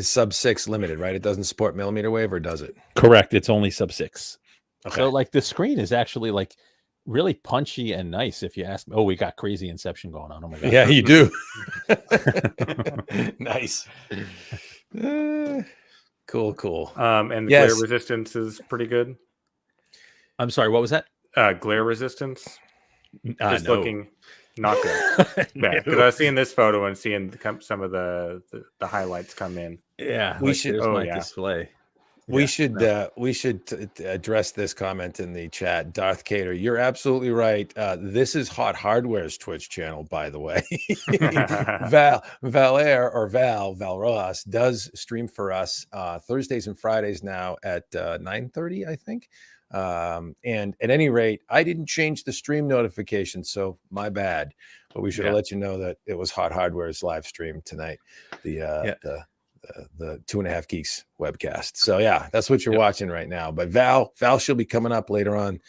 sub 6 limited, right? It doesn't support millimeter wave, or does it? Correct. It's only sub 6. Okay. So like the screen is actually like really punchy and nice. If you ask me, we got crazy Inception going on. Oh my god. Yeah, you do. Nice. Cool. And the glare resistance is pretty good. I'm sorry, what was that? Glare resistance. Just no. looking not good. Bad. Because I was seeing this photo and seeing some of the highlights come in. Yeah, we should. Display. We should address this comment in the chat. Darth Cater, you're absolutely right. This is Hot Hardware's Twitch channel, by the way. Val Rojas does stream for us Thursdays and Fridays now at 9:30, I think. And at any rate, I didn't change the stream notification, so my bad. But we should have let you know that it was Hot Hardware's live stream tonight. The 2.5 Geeks webcast. So yeah, that's what you're watching right now. But Val, she'll be coming up later on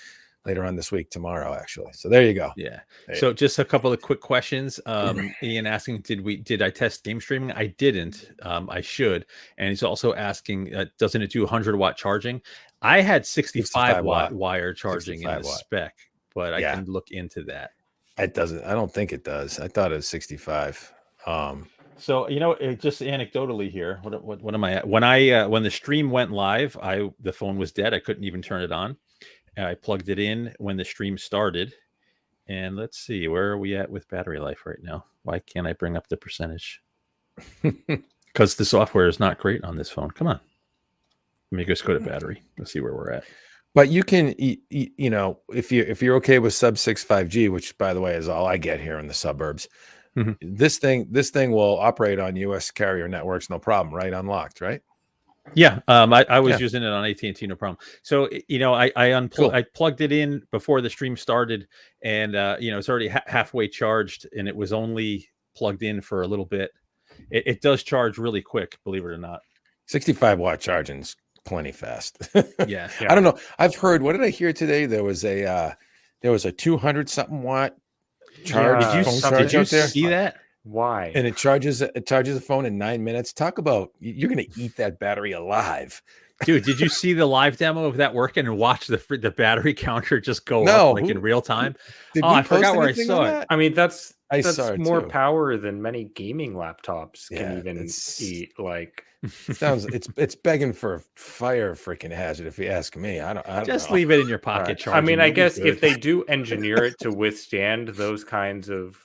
this week, tomorrow, actually. So there you go. Yeah. So just a couple of quick questions. Ian asking, did I test game streaming? I didn't. I should. And he's also asking, doesn't it do 100-watt charging? I had 65-watt wire charging in the spec, but I can look into that. It doesn't. I don't think it does. I thought it was 65. So, just anecdotally here, what am I at? When the stream went live, the phone was dead. I couldn't even turn it on. I plugged it in when the stream started. And let's see, where are we at with battery life right now? Why can't I bring up the percentage? Because the software is not great on this phone. Come on. Let me just go to battery. Let's see where we're at. But you can, if you're okay with sub 6 5G, which by the way is all I get here in the suburbs. This thing will operate on U.S. carrier networks, no problem, right? Unlocked, right? Yeah, I was using it on AT&T, no problem. So I plugged it in before the stream started, and it's already halfway charged, and it was only plugged in for a little bit. It does charge really quick, believe it or not. 65-watt charging's plenty fast. Yeah. I don't know. I've heard. What did I hear today? There was a 200-something watt charge. Did you see that? Why? And it charges the phone in 9 minutes. Talk about, you're going to eat that battery alive. Dude, did you see the live demo of that working and watch the battery counter just go up in real time? I forgot where I saw it. I mean, that's more power than many gaming laptops can even eat. Like, it's begging for a fire freaking hazard, if you ask me. I don't just know. Leave it in your pocket. Charging. I mean, I guess if they do engineer it to withstand those kinds of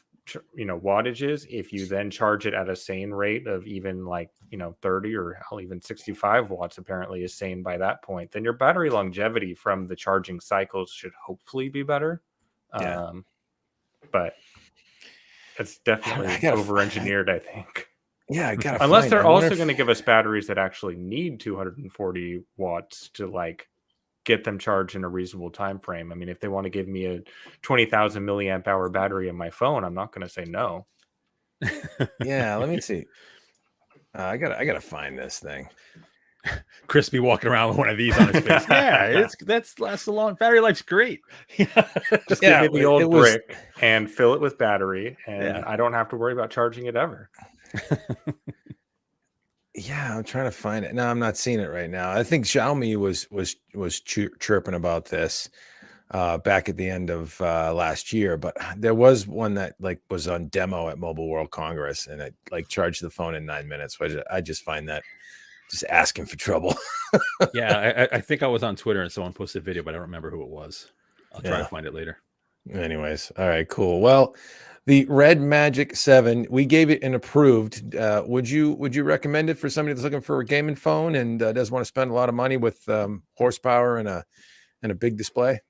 wattages, if you then charge it at a sane rate of even 30 or hell, even 65 watts apparently is sane by that point, then your battery longevity from the charging cycles should hopefully be better. But it's definitely over-engineered, I think. Yeah, I gotta unless they're also going to give us batteries that actually need 240 watts to get them charged in a reasonable time frame. I mean, if they want to give me a 20,000 milliamp hour battery in my phone, I'm not going to say no. Yeah, let me see. I gotta find this thing. Crispy walking around with one of these on his face. Yeah, that's lasts a long. Battery life's great. Just give me the old brick and fill it with battery, and I don't have to worry about charging it ever. Yeah, I'm trying to find it. No, I'm not seeing it right now. I think Xiaomi was chirping about this back at the end of last year, but there was one that was on demo at Mobile World Congress, and it charged the phone in 9 minutes. Which I just find that just asking for trouble. Yeah, I think I was on Twitter and someone posted a video, but I don't remember who it was. I'll try to find it later. Anyways, all right, cool. Well, the RedMagic 7, we gave it an approved. Would you recommend it for somebody that's looking for a gaming phone and doesn't want to spend a lot of money with horsepower and a big display?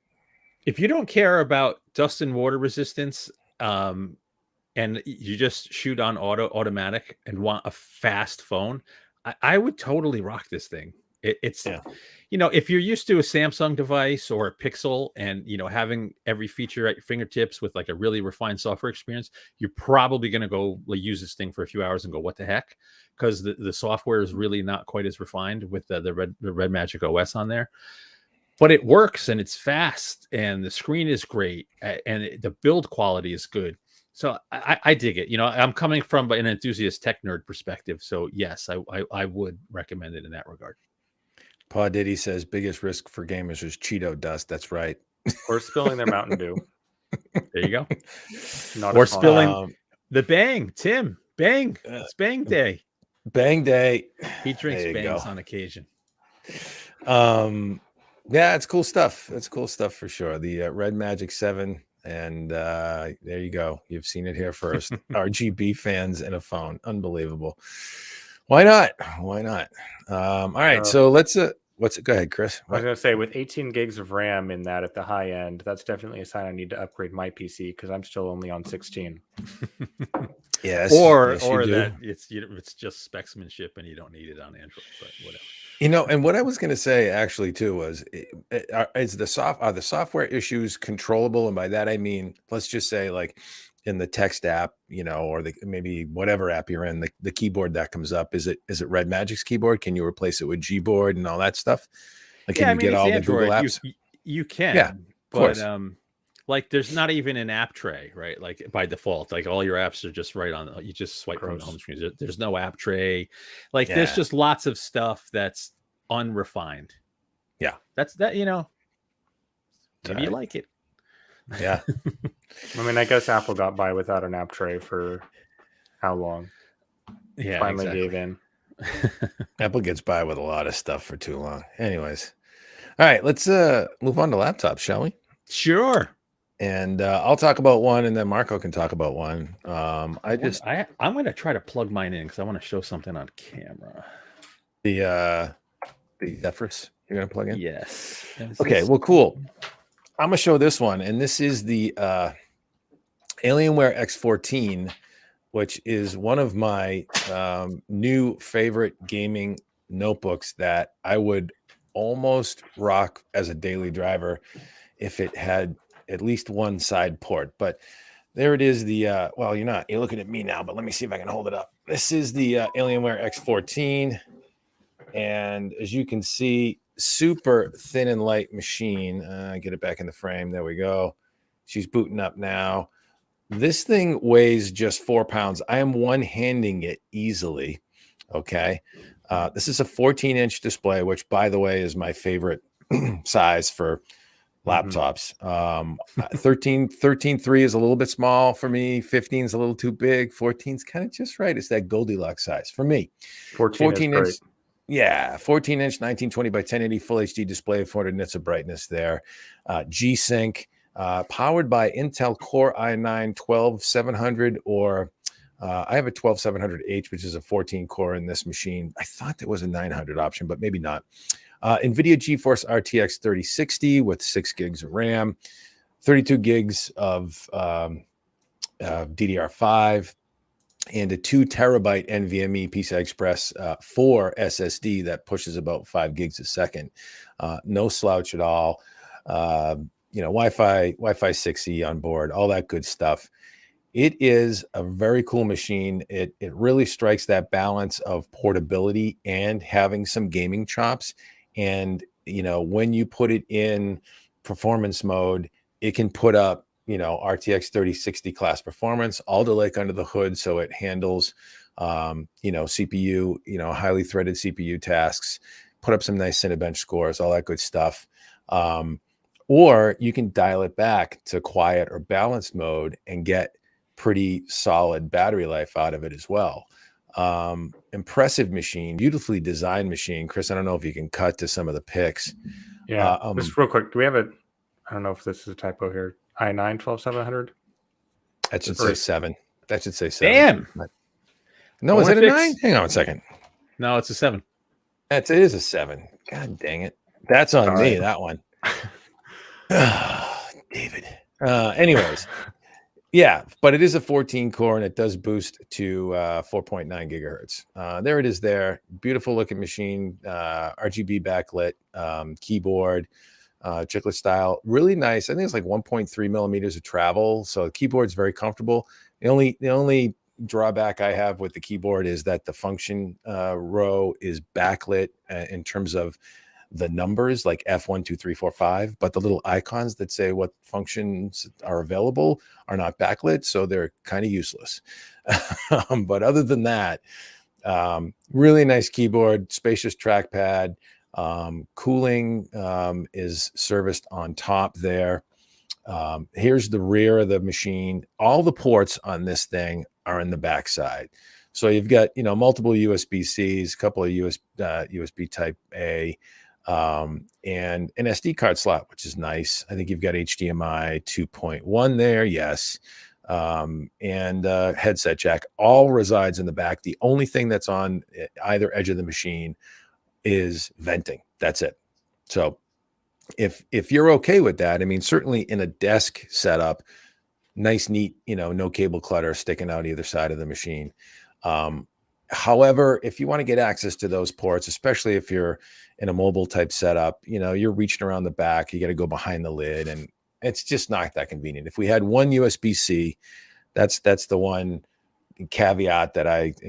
If you don't care about dust and water resistance, and you just shoot on automatic and want a fast phone, I would totally rock this thing. It's if you're used to a Samsung device or a Pixel and having every feature at your fingertips with a really refined software experience, you're probably going to go use this thing for a few hours and go, what the heck? Because the software is really not quite as refined with the RedMagic OS on there. But it works and it's fast and the screen is great and the build quality is good. So I dig it. I'm coming from an enthusiast tech nerd perspective. So yes, I would recommend it in that regard. Paul Diddy says biggest risk for gamers is Cheeto dust. That's right. Or spilling their Mountain Dew. There you go. Or spilling the Bang. Tim, Bang. It's Bang Day. Bang Day. He drinks bangs on occasion. Yeah, it's cool stuff. It's cool stuff for sure. The RedMagic 7. And there you go. You've seen it here first. RGB fans in a phone. Unbelievable. Why not? All right. So let's what's it? Go ahead, Chris. I was going to say, with 18 gigs of RAM in that at the high end, that's definitely a sign I need to upgrade my PC because I'm still only on 16. Yes. Or yes, you do. that it's just specsmanship and you don't need it on Android, but whatever. You know, and what I was going to say actually too was, is are the software issues controllable? And by that I mean, let's just say like in the text app, you know, or maybe whatever app you're in, the keyboard that comes up, is it RedMagic's keyboard? Can you replace it with Gboard and all that stuff? Like, can you get all Android. the Google apps? You can, yeah, of course. Like there's not even an app tray, right? Like by default, like all your apps are just right on. You just swipe from the home screen. There's no app tray. Like there's just lots of stuff that's unrefined. Yeah, that's that. You know, maybe you like it. Yeah. I mean, I guess Apple got by without an app tray for how long? Yeah, finally gave in. Apple gets by with a lot of stuff for too long. Anyways, all right, let's move on to laptops, shall we? Sure. And I'll talk about one, and then Marco can talk about one. I'm going to try to plug mine in because I want to show something on camera. The Zephyrus you're going to plug in? Yes. Okay, well, cool. I'm going to show this one, and this is the Alienware X14, which is one of my new favorite gaming notebooks that I would almost rock as a daily driver if it had at least one side port. But there it is. You're looking at me now, but let me see if I can hold it up. This is the Alienware X14. And as you can see, super thin and light machine. Get it back in the frame. There we go. She's booting up now. This thing weighs just 4 pounds. I am one-handing it easily. Okay. This is a 14-inch display, which, by the way, is my favorite size for laptops. 13.3 is a little bit small for me. 15 is a little too big. 14 is kind of just right. It's that Goldilocks size for me. 14 inch. Yeah, 14-inch, 1920 by 1080 full HD display, 400 nits of brightness there. G-Sync, powered by Intel Core i9 12700, or I have a 12700H, which is a 14 core in this machine. I thought there was a 900 option, but maybe not. NVIDIA GeForce RTX 3060 with 6 gigs of RAM, 32 gigs of DDR5, and a 2 terabyte NVMe PCI Express 4 SSD that pushes about 5 gigs a second. No slouch at all. Wi-Fi 6E on board, all that good stuff. It is a very cool machine. It really strikes that balance of portability and having some gaming chops. And, when you put it in performance mode, it can put up, RTX 3060 class performance, Alder Lake under the hood. So it handles, CPU, highly threaded CPU tasks, put up some nice Cinebench scores, all that good stuff. Or you can dial it back to quiet or balanced mode and get pretty solid battery life out of it as well. Impressive machine, beautifully designed machine. Chris, I don't know if you can cut to some of the pics. Yeah, just real quick. Do we have I don't know if this is a typo here. i9 12700? That should say 7. That should say 7. Damn. No, is it a 9? Hang on a second. No, it's a 7. It is a 7. God dang it. That's on me, that one. David. Anyways. Yeah, but it is a 14 core and it does boost to 4.9 gigahertz. There it is there. Beautiful looking machine, RGB backlit, keyboard, chiclet style. Really nice. I think it's like 1.3 millimeters of travel. So the keyboard's very comfortable. The only drawback I have with the keyboard is that the function row is backlit in terms of the numbers, like F1, 2, 3, 4, 5, but the little icons that say what functions are available are not backlit, so they're kind of useless. But other than that, really nice keyboard, spacious trackpad, cooling is serviced on top there. Here's the rear of the machine. All the ports on this thing are in the backside. So you've got, multiple USB-Cs, a couple of USB type A, and an SD card slot, which is nice. I think you've got HDMI 2.1 there. Yes. And headset jack all resides in the back. The only thing that's on either edge of the machine is venting. That's it. So if you're okay with that, I mean, certainly in a desk setup, nice, neat, no cable clutter sticking out either side of the machine. However, if you want to get access to those ports, especially if you're in a mobile type setup, you're reaching around the back, you got to go behind the lid, and it's just not that convenient. If we had one USB-C, that's the one caveat that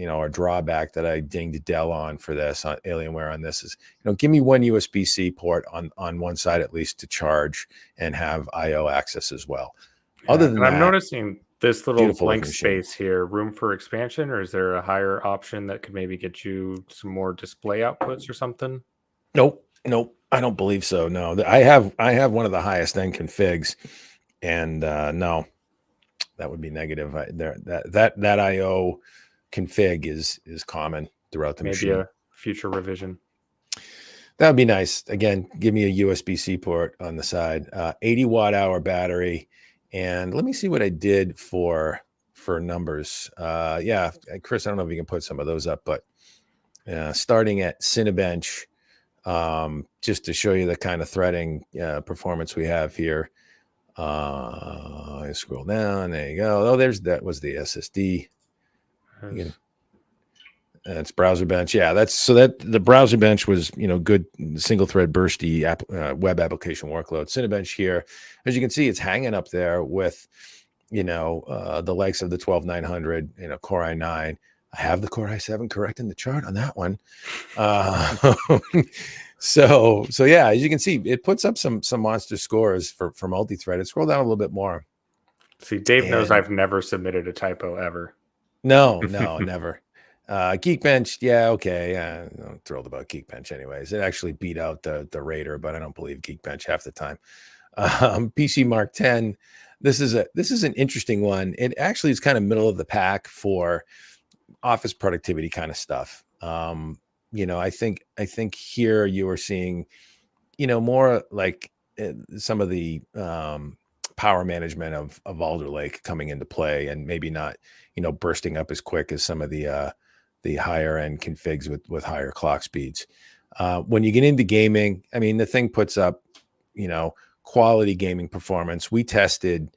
or drawback that I dinged Dell on for this, on Alienware on this is, give me one USB-C port on one side at least to charge and have IO access as well. Yeah, other than that, I'm noticing this little blank machine. space here, room for expansion, or is there a higher option that could maybe get you some more display outputs or something? Nope. I don't believe so. No, I have one of the highest end configs, and no, that would be negative. That IO config is common throughout the machine. Maybe a future revision. That would be nice. Again, give me a USB-C port on the side, 80 watt hour battery. And let me see what I did for numbers. Yeah, Chris, I don't know if you can put some of those up, but starting at Cinebench, just to show you the kind of threading performance we have here. I scroll down. There you go. Oh, that was the SSD. That's browser bench. Yeah, that the browser bench was, good single thread bursty web application workload. Cinebench here, as you can see, it's hanging up there with, the likes of the 12900, Core i9. I have the Core i7 correct in the chart on that one. So yeah, as you can see, it puts up some monster scores for multi-threaded. Scroll down a little bit more. See, Dave knows I've never submitted a typo ever. No, never. Geekbench, yeah, okay. I'm thrilled about Geekbench anyways. It actually beat out the Raider, but I don't believe Geekbench half the time. PC Mark 10. This is an interesting one. It actually is kind of middle of the pack for office productivity kind of stuff. I think here you are seeing, more like some of the power management of Alder Lake coming into play, and maybe not, bursting up as quick as some of the higher end configs with higher clock speeds. When you get into gaming, I mean, the thing puts up, quality gaming performance. We tested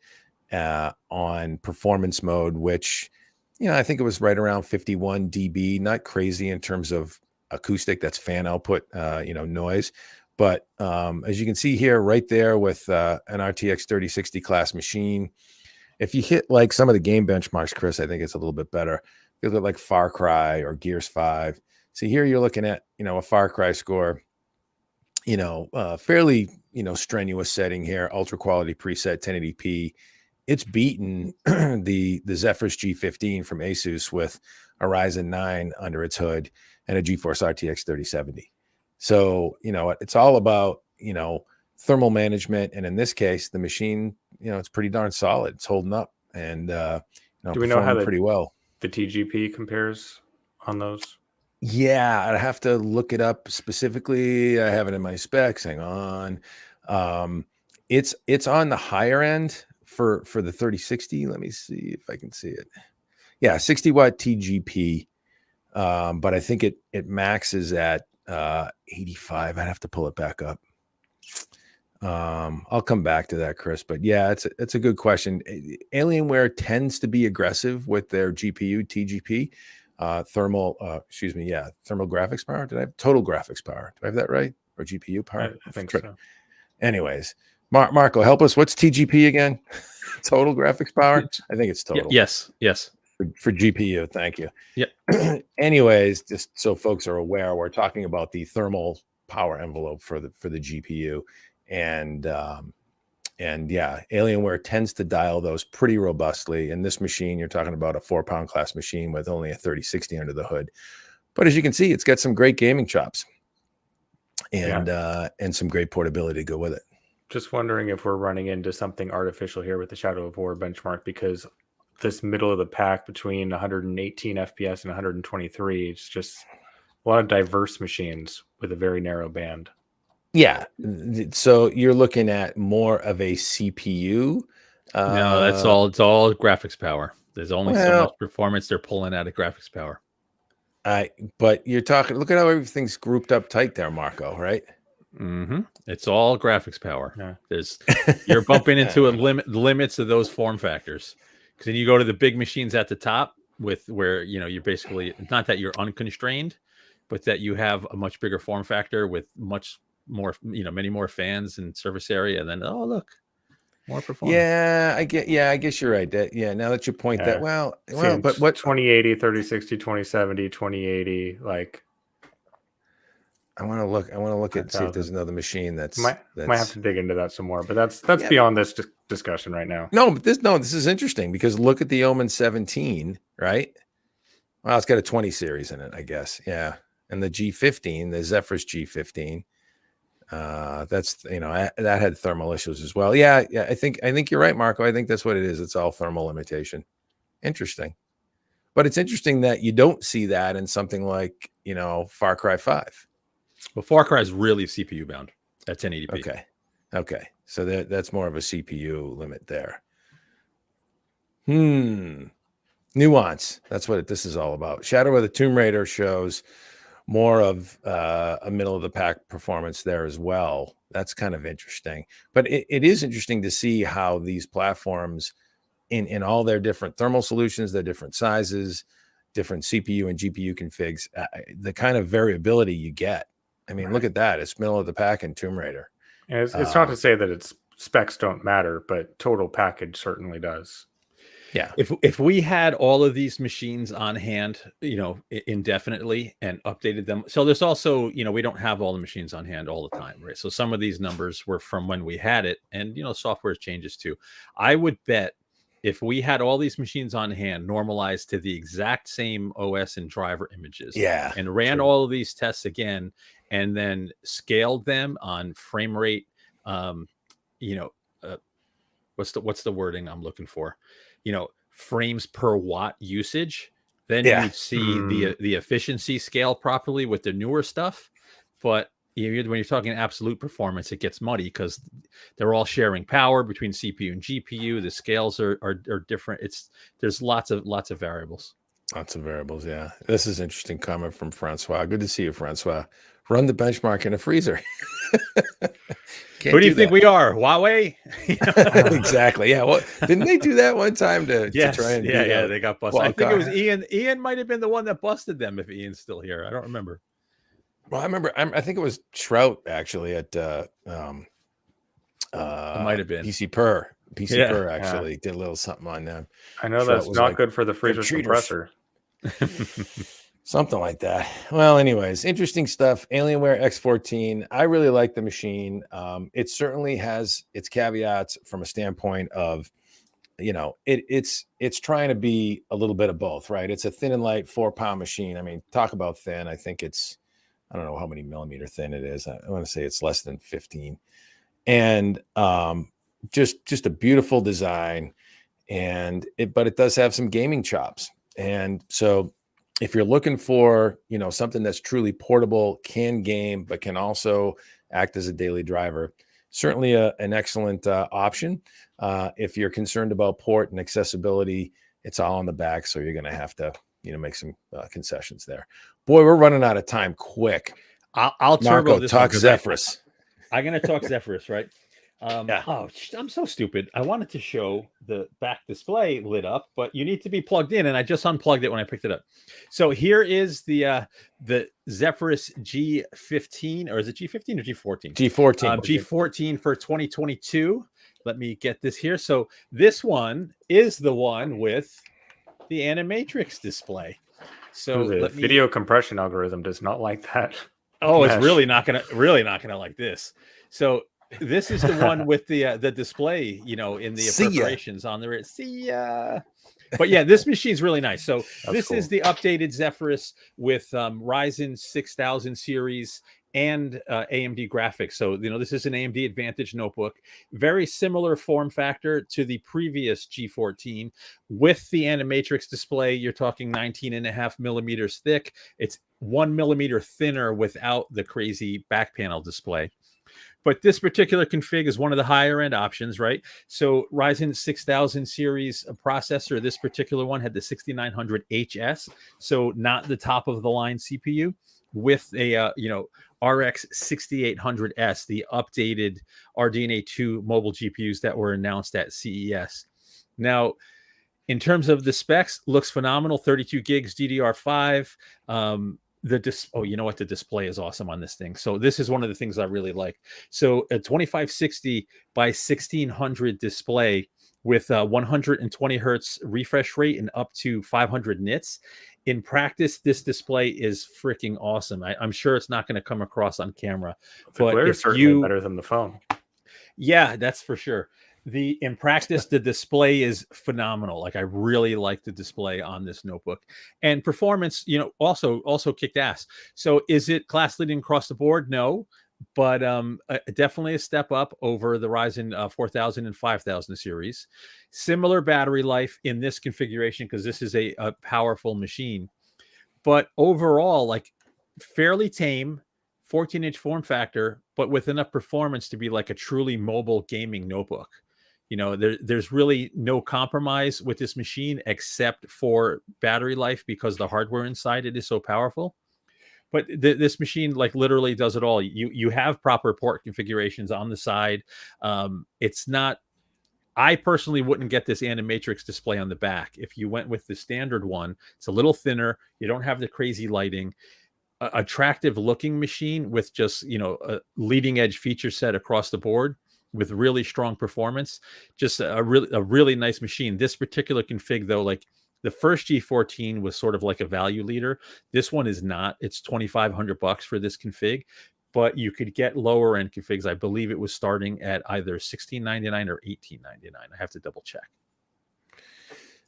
on performance mode, which, I think it was right around 51 dB, not crazy in terms of acoustic, that's fan output, noise. But as you can see here, right there with an RTX 3060 class machine, if you hit like some of the game benchmarks, Chris, I think it's a little bit better. You look like Far Cry or Gears 5. See here, you're looking at, a Far Cry score, fairly, strenuous setting here, ultra quality preset 1080p. It's beaten the Zephyrus G15 from Asus with a Ryzen 9 under its hood and a GeForce RTX 3070. So, it's all about, thermal management. And in this case, the machine, it's pretty darn solid. It's holding up and, do we know how pretty well the TGP compares on those? Yeah, I'd have to look it up specifically. I have it in my specs. Hang on. It's on the higher end for the 3060. Let me see if I can see it. Yeah, 60 watt TGP. But I think it maxes at 85. I'd have to pull it back up. I'll come back to that, Chris. But yeah, it's a good question. Alienware tends to be aggressive with their GPU TGP. Thermal graphics power. Did I have total graphics power? Do I have that right? Or GPU power? I think so. Anyways, Marco, help us. What's TGP again? Total graphics power? I think it's total. Yes. For GPU. Thank you. Yeah. Anyways, just so folks are aware, we're talking about the thermal power envelope for the GPU. And yeah, Alienware tends to dial those pretty robustly. In this machine, you're talking about a 4-pound class machine with only a 3060 under the hood. But as you can see, it's got some great gaming chops and some great portability to go with it. Just wondering if we're running into something artificial here with the Shadow of War benchmark, because this middle of the pack between 118 FPS and 123, it's just a lot of diverse machines with a very narrow band. Yeah. So you're looking at more of a CPU. No, that's all. It's all graphics power. There's only so much performance they're pulling out of graphics power. But you're talking. Look at how everything's grouped up tight there, Marco. Right? It's all graphics power. Yeah. You're bumping into limits of those form factors, because then you go to the big machines at the top where you're basically, not that you're unconstrained, but that you have a much bigger form factor with much more, many more fans and surface area. And then, oh, look, more performance. Yeah, I guess you're right. Now that you point that, well, but what 2080, 3060, 2070, 2080, like. I want to look at see if there's another machine that's might have to dig into that some more, but that's beyond this discussion right now. No, but this is interesting, because look at the Omen 17, right? Well, it's got a 20 series in it, I guess. Yeah. And the G15, the Zephyrus G15, that's, that had thermal issues as well. Yeah. I think you're right, Marco. I think that's what it is. It's all thermal limitation. Interesting. But it's interesting that you don't see that in something like, Far Cry 5. Well, Far Cry is really CPU bound at 1080p. Okay. So that's more of a CPU limit there. Nuance. That's what this is all about. Shadow of the Tomb Raider shows more of a middle of the pack performance there as well. That's kind of interesting. But it is interesting to see how these platforms, in all their different thermal solutions, their different sizes, different CPU and GPU configs, the kind of variability you get. I mean, Look at that. It's middle of the pack in Tomb Raider. And it's not to say that its specs don't matter, but total package certainly does. Yeah. If we had all of these machines on hand, indefinitely, and updated them. So there's also, we don't have all the machines on hand all the time, right? So some of these numbers were from when we had it, and, software changes too. I would bet if we had all these machines on hand, normalized to the exact same OS and driver images, and ran all of these tests again, and then scaled them on frame rate, what's the wording I'm looking for? Frames per watt usage, then you'd see the efficiency scale properly with the newer stuff. But when you're talking absolute performance, it gets muddy because they're all sharing power between CPU and GPU. The scales are different. There's lots of variables. Lots of variables. Yeah. This is interesting comment from Francois. Good to see you, Francois. Run the benchmark in a freezer. Who do you think we are? Huawei? Exactly. Yeah. Well, didn't they do that one time to try and they got busted. I think it was Ian. Ian might have been the one that busted them, if Ian's still here. I don't remember. Well, I think it was Trout actually at it might have been PC Per actually did a little something on them. I know that's not good for the freezer compressor. Something like that. Well, anyways, interesting stuff. Alienware X14. I really like the machine. It certainly has its caveats from a standpoint of, it's trying to be a little bit of both, right? It's a thin and light 4-pound machine. I mean, talk about thin. I think I don't know how many millimeter thin it is. I want to say it's less than 15. And just a beautiful design. But it does have some gaming chops. And so if you're looking for, something that's truly portable, can game, but can also act as a daily driver, certainly an excellent option. If you're concerned about port and accessibility, it's all on the back. So you're going to have to, make some concessions there. Boy, we're running out of time quick. I'll turbo this. Talk Zephyrus. I'm going to talk Zephyrus, right? Oh, I'm so stupid. I wanted to show the back display lit up, but you need to be plugged in, and I just unplugged it when I picked it up. So here is the Zephyrus G15, or is it G15 or G14? G14. G14 for 2022. Let me get this here. So this one is the one with the Animatrix display. So the video compression algorithm does not like that. Oh, it's really not gonna like this. So this is the one with the display, in the preparations on the See ya. But yeah, this machine's really nice. So this is the updated Zephyrus with Ryzen 6000 series and AMD graphics. So, this is an AMD Advantage notebook, very similar form factor to the previous G14 with the Animatrix display. You're talking 19.5 millimeters thick. It's 1 millimeter thinner without the crazy back panel display. But this particular config is one of the higher end options, right? So Ryzen 6000 series processor, this particular one had the 6900HS, so not the top of the line CPU, with a RX 6800S, the updated RDNA 2 mobile GPUs that were announced at CES. Now, in terms of the specs, looks phenomenal. 32 gigs DDR5. The display is awesome on this thing. So this is one of the things I really like. So a 2560 by 1600 display with 120 hertz refresh rate and up to 500 nits. In practice, this display is freaking awesome. I'm sure it's not going to come across on camera, The glare is certainly better than the phone. Yeah, that's for sure. In practice, the display is phenomenal. Like, I really like the display on this notebook, and performance, also kicked ass. So is it class leading across the board? No, but definitely a step up over the Ryzen 4000 and 5000 series. Similar battery life in this configuration, because this is a powerful machine, but overall, like, fairly tame, 14-inch form factor, but with enough performance to be like a truly mobile gaming notebook. There's really no compromise with this machine except for battery life, because the hardware inside it is so powerful. But this machine, like, literally does it all. You have proper port configurations on the side. It's not. I personally wouldn't get this Animatrix display on the back. If you went with the standard one, it's a little thinner. You don't have the crazy lighting. Attractive looking machine with just a leading edge feature set across the board, with really strong performance. Just a really nice machine. This particular config, though, like, the first G14 was sort of like a value leader. This one is not. It's $2,500 for this config, but you could get lower end configs. I believe it was starting at either $1699 or $1899. I have to double check.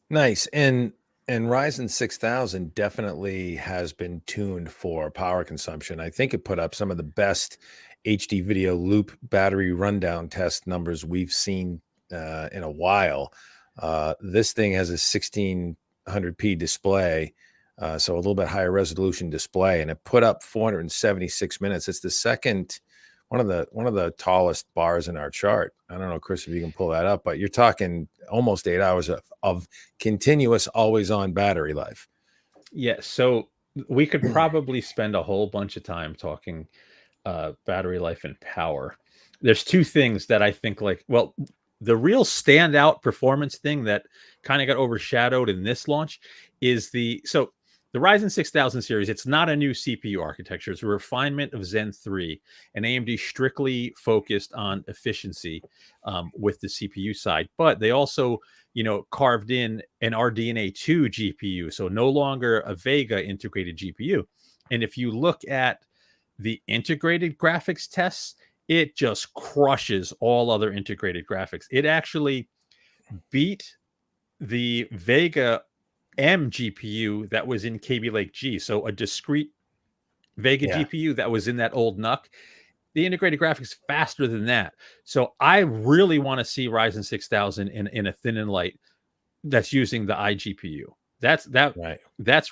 Nice. And Ryzen 6000 definitely has been tuned for power consumption. I think it put up some of the best HD video loop battery rundown test numbers we've seen in a while. This thing has a 1600p display, so a little bit higher resolution display, and it put up 476 minutes. It's the second, one of the tallest bars in our chart. I don't know, Chris, if you can pull that up, but you're talking almost 8 hours of continuous always on battery life. Yeah, so we could probably spend a whole bunch of time talking battery life and power. There's two things that I think, like, well, the real standout performance thing that kind of got overshadowed in this launch is the Ryzen 6000 series. It's not a new CPU architecture. It's a refinement of Zen 3, and AMD strictly focused on efficiency with the CPU side. But they also, carved in an RDNA 2 GPU, so no longer a Vega integrated GPU. And if you look at the integrated graphics tests, it just crushes all other integrated graphics. It actually beat the Vega M GPU that was in Kaby Lake G. So a discrete Vega GPU that was in that old NUC. The integrated graphics faster than that. So I really want to see Ryzen 6000 in a thin and light that's using the iGPU. That's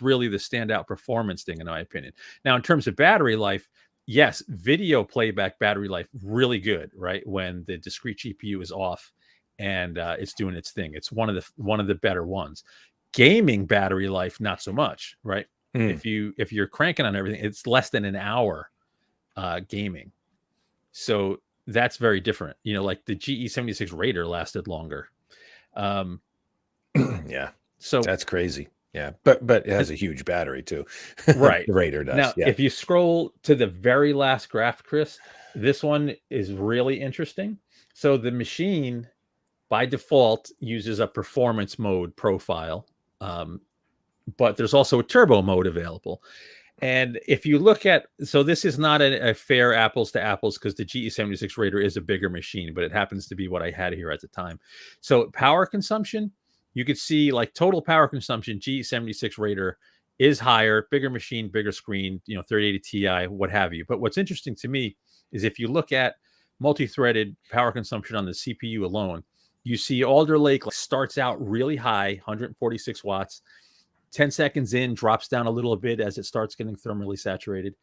really the standout performance thing, in my opinion. Now, in terms of battery life, yes, video playback battery life really good, right? When the discrete GPU is off and it's doing its thing. It's one of the better ones. Gaming battery life, not so much, right? If you're cranking on everything, it's less than an hour gaming. So that's very different. Like the GE76 Raider lasted longer. Yeah. So that's crazy. Yeah. But it has a huge battery too. Right. The Raider does. Now, if you scroll to the very last graph, Chris, this one is really interesting. So the machine by default uses a performance mode profile. But there's also a turbo mode available. And if you look at, so this is not a fair apples to apples, because the GE76 Raider is a bigger machine, but it happens to be what I had here at the time. So power consumption, you could see, like, total power consumption, GE76 Raider is higher, bigger machine, bigger screen, 3080 Ti, what have you. But what's interesting to me is if you look at multi-threaded power consumption on the CPU alone, you see Alder Lake starts out really high, 146 watts. 10 seconds in, drops down a little bit as it starts getting thermally saturated.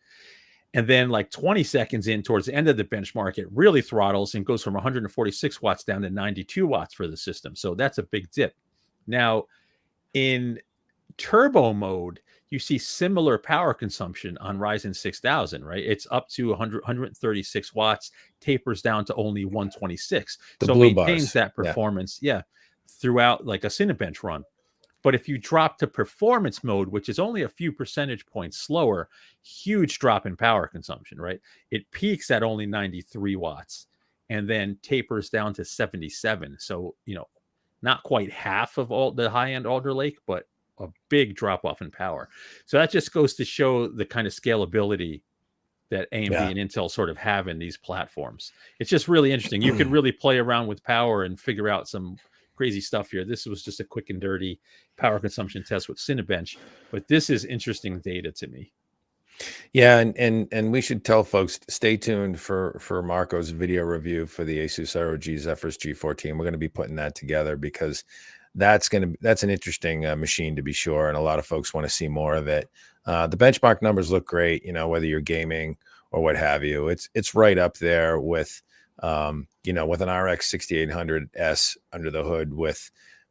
And then like 20 seconds in towards the end of the benchmark, it really throttles and goes from 146 watts down to 92 watts for the system. So that's a big dip. Now, in turbo mode, you see similar power consumption on Ryzen 6000, right? It's up to 136 watts, tapers down to only 126. The so blue maintains bars. that performance, throughout like a Cinebench run. But if you drop to performance mode, which is only a few percentage points slower, huge drop in power consumption, right? It peaks at only 93 watts and then tapers down to 77. So, not quite half of all the high-end Alder Lake, but a big drop off in power. So that just goes to show the kind of scalability that AMD and Intel sort of have in these platforms. It's just really interesting. You can really play around with power and figure out some crazy stuff here. This was just a quick and dirty power consumption test with Cinebench, but this is interesting data to me. Yeah, and we should tell folks, stay tuned for Marco's video review for the Asus ROG Zephyrus G14. We're going to be putting that together because that's an interesting machine, to be sure, and a lot of folks want to see more of it. The benchmark numbers look great, whether you're gaming or what have you. It's right up there with with an RX 6800S under the hood with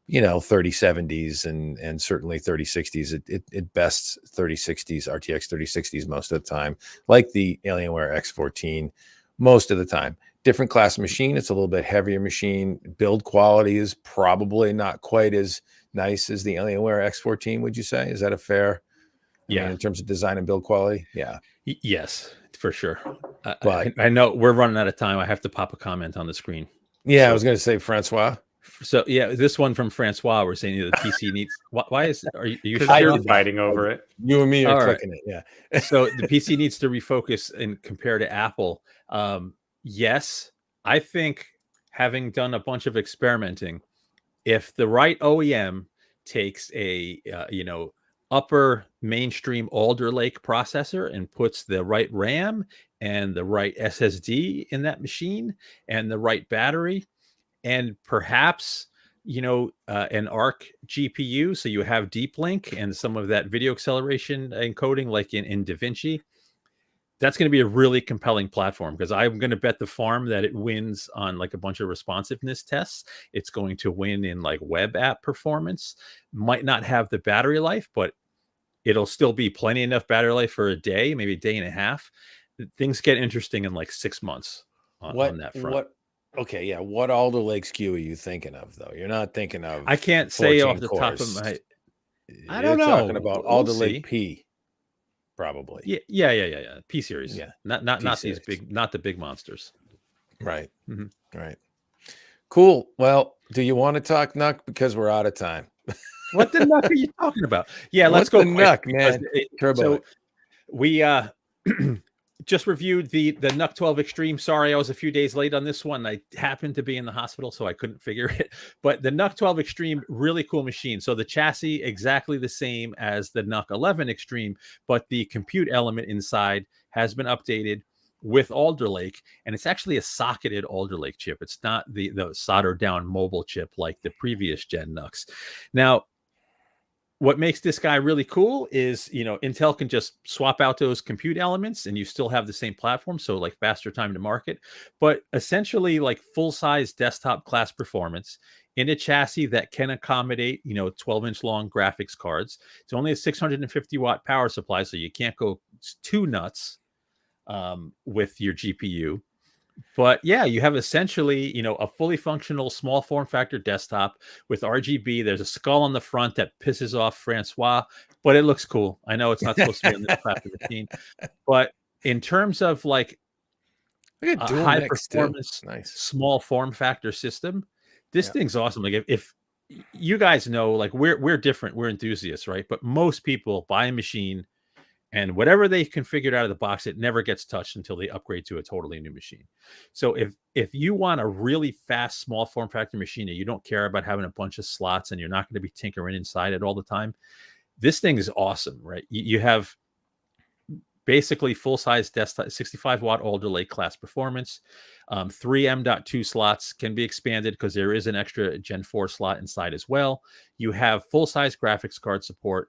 3070s and certainly 3060s. It bests 3060s, RTX 3060s most of the time, like the Alienware X14 most of the time. Different class machine. It's a little bit heavier machine. Build quality is probably not quite as nice as the Alienware X14. Would you say? Is that a fair? I mean, in terms of design and build quality? Yeah. Yes, for sure. But I know we're running out of time. I have to pop a comment on the screen. Yeah, I was going to say Francois. So this one from Francois, we're saying the PC needs. Why is? Are you sure? Fighting over it. You and me are clicking it. Yeah. So the PC needs to refocus and compare to Apple. Yes, I think, having done a bunch of experimenting, if the right OEM takes a upper mainstream Alder Lake processor and puts the right RAM and the right SSD in that machine and the right battery, and perhaps an ARC GPU, so you have deep link and some of that video acceleration encoding like in DaVinci, that's going to be a really compelling platform, because I'm going to bet the farm that it wins on like a bunch of responsiveness tests. It's going to win in like web app performance. Might not have the battery life, but it'll still be plenty enough battery life for a day, maybe a day and a half. Things get interesting in like 6 months on that front. Okay, yeah. What Alder Lake SKU are you thinking of, though? You're not thinking of. I can't say off the top of my. I don't know. Talking about Alder Lake P, probably. Yeah. P series. Yeah, not these big, not the big monsters. Right. Mm-hmm. Right. Cool. Well, do you want to talk NUC, because we're out of time? What the NUC are you talking about? Yeah, let's go. NUC, man. Turbo. So we just reviewed the NUC 12 Extreme. Sorry, I was a few days late on this one. I happened to be in the hospital, so I couldn't figure it. But the NUC 12 Extreme, really cool machine. So the chassis exactly the same as the NUC 11 Extreme, but the compute element inside has been updated with Alder Lake, and it's actually a socketed Alder Lake chip. It's not the soldered down mobile chip like the previous gen NUCs. Now, what makes this guy really cool is, Intel can just swap out those compute elements and you still have the same platform. So like faster time to market, but essentially like full-size desktop class performance in a chassis that can accommodate, 12-inch long graphics cards. It's only a 650 watt power supply, so you can't go too nuts with your GPU. But yeah, you have essentially, a fully functional small form factor desktop with RGB. There's a skull on the front that pisses off Francois, but it looks cool. I know it's not supposed to be on this class of machine, but in terms of like a high performance, small form factor system, this thing's awesome. Like if you guys know, like we're different, we're enthusiasts, right? But most people buy a machine, and whatever they configured out of the box, it never gets touched until they upgrade to a totally new machine. So if you want a really fast, small form factor machine and you don't care about having a bunch of slots and you're not going to be tinkering inside it all the time, this thing is awesome, right? You have basically full-size desktop, 65 watt Alder Lake class performance. 3 M.2 slots can be expanded because there is an extra Gen 4 slot inside as well. You have full-size graphics card support.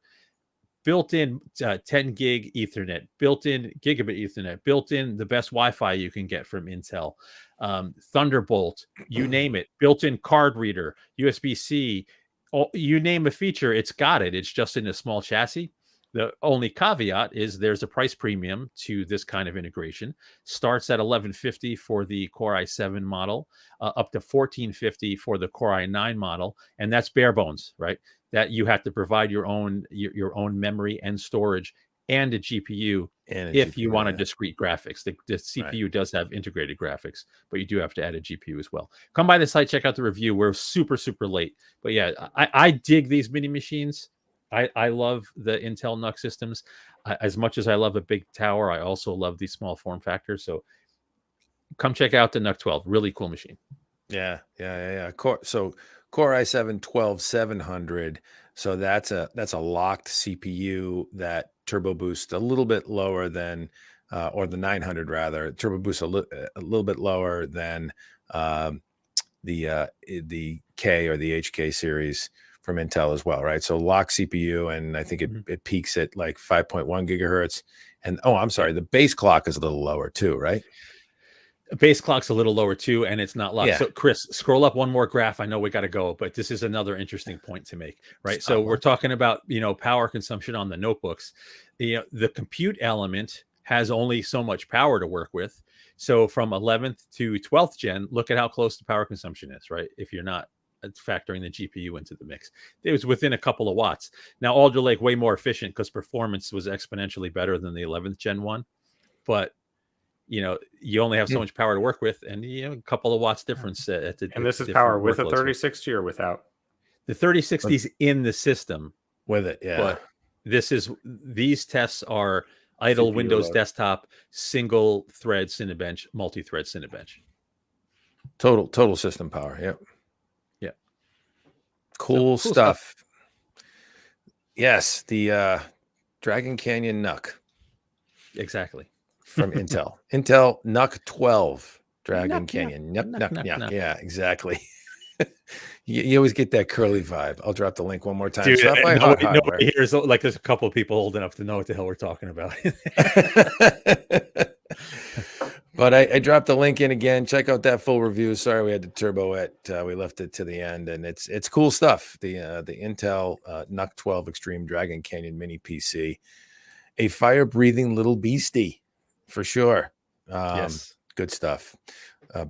built-in 10 gig Ethernet, built-in gigabit Ethernet, built-in the best Wi-Fi you can get from Intel, Thunderbolt, you name it, built-in card reader, USB-C, you name a feature, it's got it. It's just in a small chassis. The only caveat is there's a price premium to this kind of integration. Starts at $1,150 for the Core i7 model, up to $1,450 for the Core i9 model, and that's bare bones, right? That you have to provide your own memory and storage and a GPU if you want a discrete graphics. The CPU does have integrated graphics, but you do have to add a GPU as well. Come by the site, check out the review. We're super late, but yeah, I dig these mini machines. I love the Intel NUC systems. As much as I love a big tower, I also love these small form factors. So come check out the NUC 12. Really cool machine. Yeah. Core i7 12700. So that's a locked CPU that turbo boost a little bit lower than, or the 900 rather, turbo boost a little bit lower than the K or the HK series from Intel as well, right? So lock CPU, and I think it peaks at like 5.1 gigahertz. And I'm sorry, the base clock is a little lower too, right? Base clock's a little lower too, and it's not locked. Yeah. So Chris, scroll up one more graph. I know we got to go, but this is another interesting point to make, right? So we're talking about, power consumption on the notebooks. The compute element has only so much power to work with. So from 11th to 12th gen, look at how close the power consumption is, right? If you're not factoring the GPU into the mix, it was within a couple of watts. Now Alder Lake way more efficient because performance was exponentially better than the 11th gen one, but you only have so much power to work with, and a couple of watts difference at the. And this is power with a 3060 or without? The 3060's in the system with it, yeah. But these tests are idle CPU Windows load. Desktop, single thread Cinebench, multi-thread Cinebench. Total system power. Yep. Yeah. Cool stuff. Yes, the Dragon Canyon NUC. Exactly. From Intel. Intel NUC 12 Dragon Canyon. NUC. Yeah, exactly. you always get that curly vibe. I'll drop the link one more time. Dude, nobody here's like there's a couple of people old enough to know what the hell we're talking about. But I dropped the link in again. Check out that full review. Sorry we had to turbo it. We left it to the end, and it's cool stuff. The Intel NUC 12 Extreme Dragon Canyon Mini PC, a fire-breathing little beastie for sure. Yes, good stuff.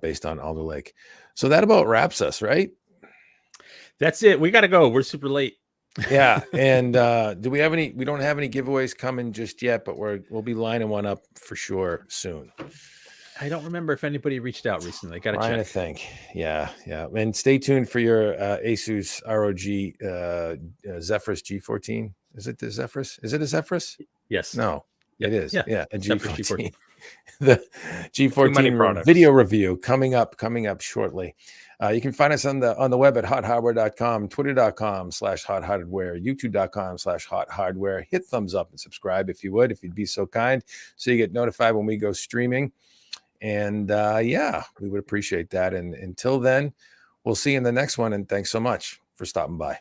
Based on Alder Lake. So that about wraps us, right? That's it. We got to go. We're super late. Yeah. And do we have any? We don't have any giveaways coming just yet, but we'll be lining one up for sure soon. I don't remember if anybody reached out recently. Got to check. I think. Yeah. And stay tuned for your Asus ROG Zephyrus G14. Is it the Zephyrus? Is it a Zephyrus? Yes. No. Yep. It is. Yeah. A G14. G14. The G14 video review coming up shortly. You can find us on the web at hothardware.com, twitter.com/hothardware, youtube.com/hothardware. Hit thumbs up and subscribe if you'd be so kind, so you get notified when we go streaming. And we would appreciate that. And until then, we'll see you in the next one. And thanks so much for stopping by.